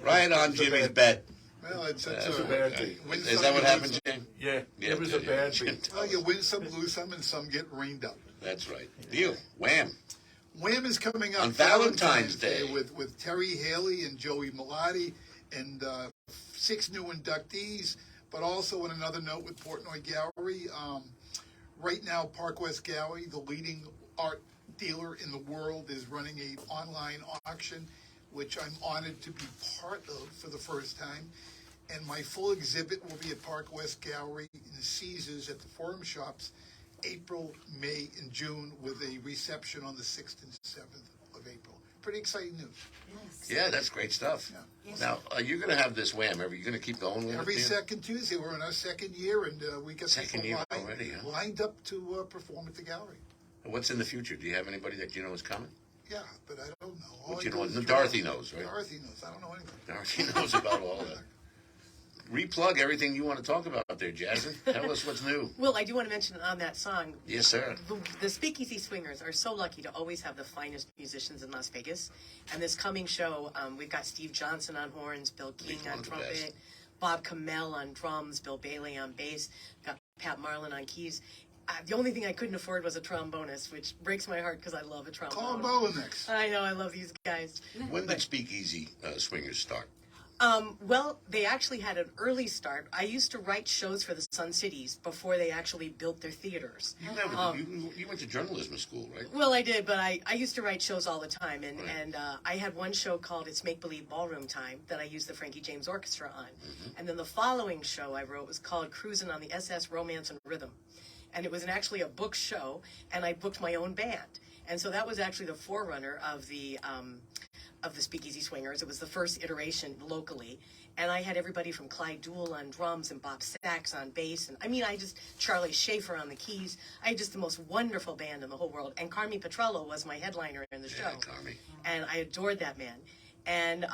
Right on Jimmy's bet. Well, it's That's a bad beat. Is that what happened, Jim? Yeah, Yeah, it was a yeah, bad Jim beat. Well, you win some, lose some, and some get rained up. That's right. Deal. Wham. Wham is coming up On Valentine's Day. with Terri Haley and Joey Malati and 6 new inductees. But also on another note with Portnoy Gallery, right now Park West Gallery, the leading art dealer in the world, is running an online auction, which I'm honored to be part of for the first time. And my full exhibit will be at Park West Gallery in the Caesars at the Forum Shops, April, May, and June, with a reception on the 6th and 7th of April. Pretty exciting news. Yeah, that's great stuff. Yeah. Now, are you going to have this Wham? Are you going to keep going with Every it? second Tuesday, we're in our second year, and we got Second people year already, huh? lined up to perform at the gallery. What's in the future? Do you have anybody that you know is coming? Yeah, but I don't know. All What I you do know? is Dorothy draw. knows, right? Dorothy knows. I don't know anything. Dorothy knows about all that. replug everything you want to talk about there, Jasmine. Tell us what's new. Well, I do want to mention on that song. Yes, sir. The Speakeasy Swingers are so lucky to always have the finest musicians in Las Vegas. And this coming show, we've got Steve Johnson on horns, Bill King on trumpet, Bob Kamel on drums, Bill Bailey on bass, got Pat Marlin on keys. The only thing I couldn't afford was a trombonist, which breaks my heart because I love a trombone. Call Bolinix. I know, I love these guys. When did Speakeasy Swingers start? Well, they actually had an early start. I used to write shows for the Sun Cities before they actually built their theaters. You went to journalism school, right? Well, I did, but I used to write shows all the time, and I had one show called It's Make Believe Ballroom Time that I used the Frankie James Orchestra on. And then the following show I wrote was called Cruising on the SS Romance and Rhythm. And it was actually a book show, and I booked my own band. And so that was actually the forerunner of the Speakeasy Swingers. It was the first iteration locally. And I had everybody from Clyde Duell on drums and Bob Sachs on bass. And Charlie Schaefer on the keys. I had just the most wonderful band in the whole world. And Carmi Petrello was my headliner in the show. Carmi. And I adored that man. And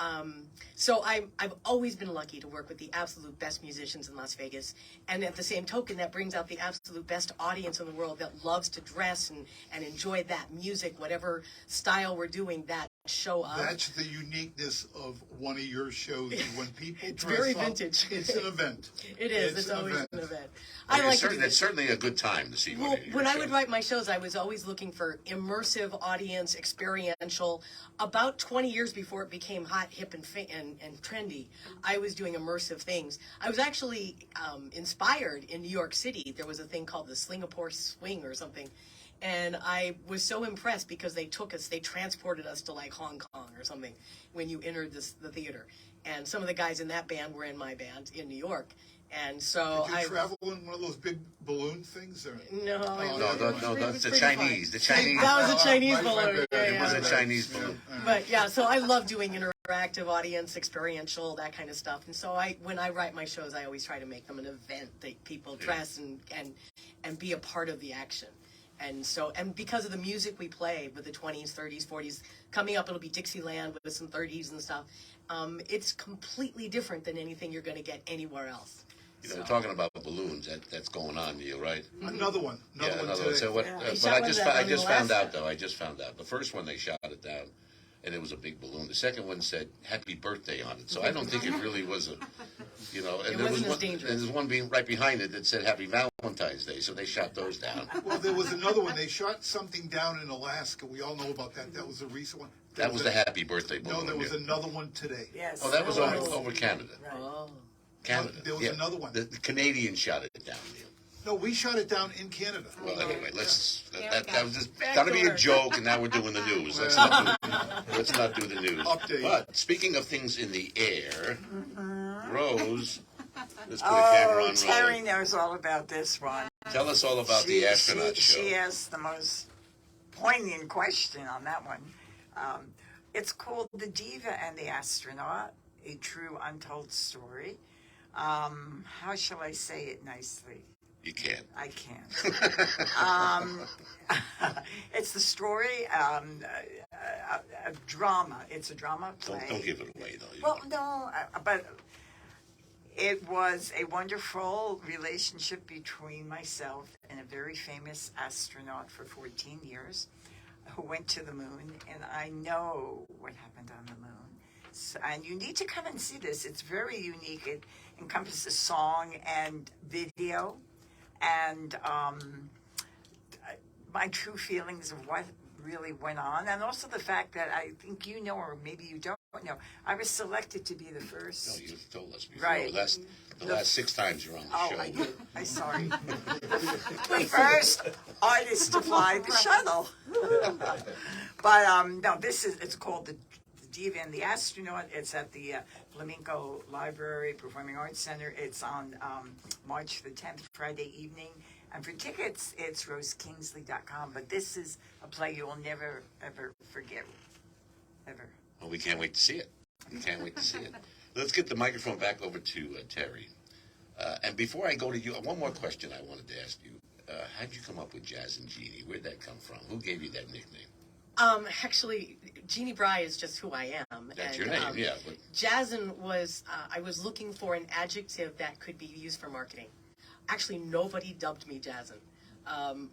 so I've always been lucky to work with the absolute best musicians in Las Vegas. And at the same token, that brings out the absolute best audience in the world that loves to dress and enjoy that music, whatever style we're doing, that show up. That's the uniqueness of one of your shows. When people It's dress very up, vintage. It's an event. It is. It's always an event. It's certainly a good time to see one of your when I shows. would write my shows, I was always looking for immersive audience, experiential. About 20 years before it became hot, hip, and trendy, I was doing immersive things. I was actually inspired in New York City. There was a thing called the Singapore Swing or something. And I was so impressed because they transported us to like Hong Kong or something when you entered the theater. And some of the guys in that band were in my band in New York. And so Did you travel in one of those big balloon things? Or? No, that's the Chinese. The Chinese. That was a Chinese balloon. It was a Chinese balloon. But yeah, so I love doing interactive audience, experiential, that kind of stuff. And so when I write my shows, I always try to make them an event that people dress and be a part of the action. And because of the music we play with the 20s, 30s, 40s, coming up it'll be Dixieland with some 30s and stuff. It's completely different than anything you're going to get anywhere else. Talking about balloons, that's going on, Neil, right? Another one. Another one today. So what? But I just found out the first one they shot it down, and it was a big balloon. The second one said "Happy Birthday" on it. So I don't think it really was a, And there's one being right behind it that said "Happy Valentine's Day." So they shot those down. Well, there was another one. They shot something down in Alaska. We all know about that. That was a recent one. That was the Happy Birthday balloon. No, there was another one today. Yes. Oh, that was over Canada. Right. Oh. Canada. There was another one. The Canadians shot it down, Neil. No, we shot it down in Canada. Well, anyway, that was just going to be a joke, and now we're doing the news. Let's not do the news. Update. But speaking of things in the air, Rose, let's put a camera on Terri knows all about this one. Tell us all about the astronaut show. She asked the most poignant question on that one. It's called The Diva and the Astronaut, a true untold story. How shall I say it nicely? You can't. I can't. It's the story, a drama. It's a drama play. Don't give it away, though. Well, no, but it was a wonderful relationship between myself and a very famous astronaut for 14 years who went to the moon, and I know what happened on the moon. So, and you need to come and see this. It's very unique. It encompasses song and video, and my true feelings of what really went on, and also the fact that I think you know, or maybe you don't know, I was selected to be the first. No, you've told us before. Right. The last 6 times you're on the show. I did. I'm sorry. The first artist to fly the shuttle. But no, it's called the Diva and the Astronaut. It's at the Flamenco Library Performing Arts Center. It's on March the 10th, Friday evening. And for tickets, it's rosekingsley.com. But this is a play you will never, ever forget. Ever. Well, we can't wait to see it. Let's get the microphone back over to Terri. And before I go to you, one more question I wanted to ask you. How'd you come up with Jazz and Jeannie? Where'd that come from? Who gave you that nickname? Actually, Jeanne Brei is just who I am. That's your name, yeah. But Jazzin was, I was looking for an adjective that could be used for marketing. Actually, nobody dubbed me Jazzin.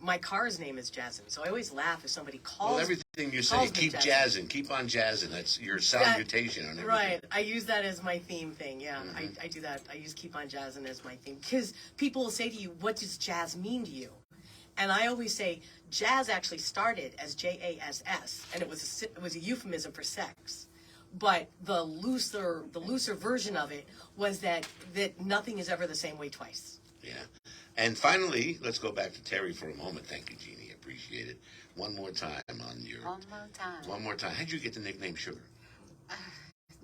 My car's name is Jazzin, so I always laugh if somebody calls. Well, everything you say, keep jazzing, keep on jazzing. That's your salutation on everything. Right. I use that as my theme thing. Yeah, I do that. I use keep on jazzing as my theme because people will say to you, "What does jazz mean to you?" And I always say, jazz actually started as JASS, and it was a euphemism for sex. But the looser version of it was that nothing is ever the same way twice. Yeah. And finally, let's go back to Terry for a moment. Thank you, Jeannie. Appreciate it. One more time on your... One more time. One more time. How'd you get the nickname Sugar?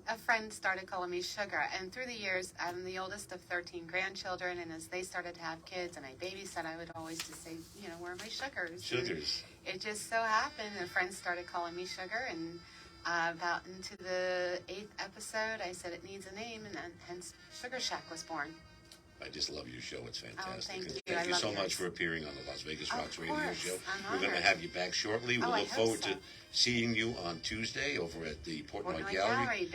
A friend started calling me Sugar, and through the years, I'm the oldest of 13 grandchildren, and as they started to have kids and I babysat, I would always just say, where are my sugars? Sugars. And it just so happened, a friend started calling me Sugar, and about into the 8th episode, I said it needs a name, and then hence Sugar Shack was born. I just love your show. It's fantastic. Thank you. Thank you so much for appearing on the Las Vegas Rocks Radio Show. We're going to have you back shortly. We'll look forward to seeing you on Tuesday over at the Portnoy Gallery.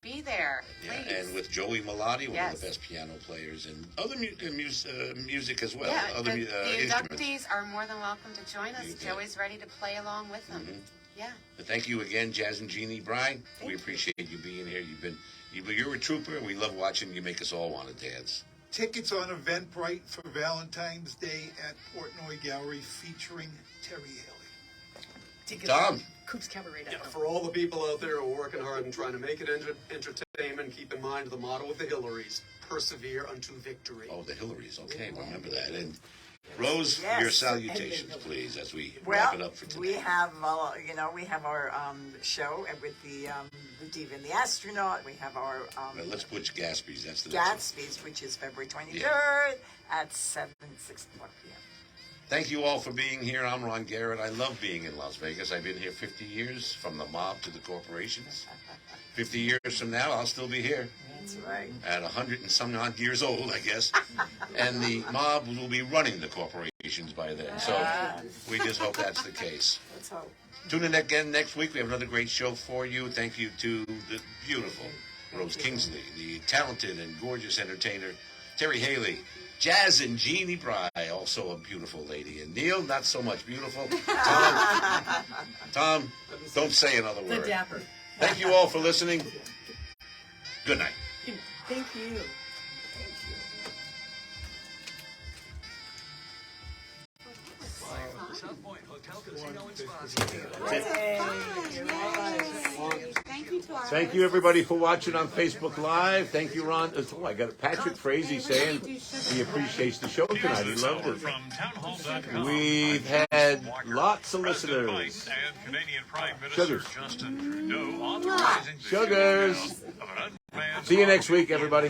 Be there, please. Yeah, and with Joey Malati, one of the best piano players, and other music as well. Yeah, other the instruments. inductees are more than welcome to join us. Joey's ready to play along with them. Yeah. But thank you again, Jazz and Jeanne Brei. We appreciate you being here. You're a trooper, and we love watching you make us all want to dance. Tickets on Eventbrite for Valentine's Day at Portnoy Gallery featuring Terri Haley. Tickets Tom. Coops Cabaret. Yeah, for all the people out there who are working hard and trying to make it entertainment, keep in mind the motto of the Hillarys: persevere unto victory. Oh, the Hillarys. Okay, remember that. And Rose, your salutations, please, as we wrap it up for today. We have, we have our show with the Diva and the Astronaut. We have our let's put Gatsby's. That's the Gatsby's, which is February 23rd at 6 o'clock p.m. Thank you all for being here. I'm Ron Garrett. I love being in Las Vegas. I've been here 50 years, from the mob to the corporations. 50 years from now, I'll still be here. That's right. At 100 and some odd years old, I guess. And the mob will be running the corporations by then. So we just hope that's the case. Let's hope. Tune in again next week. We have another great show for you. Thank you to the beautiful Rose Kingsley, the talented and gorgeous entertainer Terri Haley, Jazz and Jeanne Brei, also a beautiful lady. And Neil, not so much beautiful. Tom, don't say another word. The dapper. Thank you all for listening. Good night. Thank you. Live from the South Point Hotel Casino and Spa Studio. Thank you, everybody, for watching on Facebook Live. Thank you, Ron. Oh, I got Patrick Frazee saying he appreciates the show tonight. He loved it. We've had lots of listeners. Sugars. Sugars. See you next week, everybody.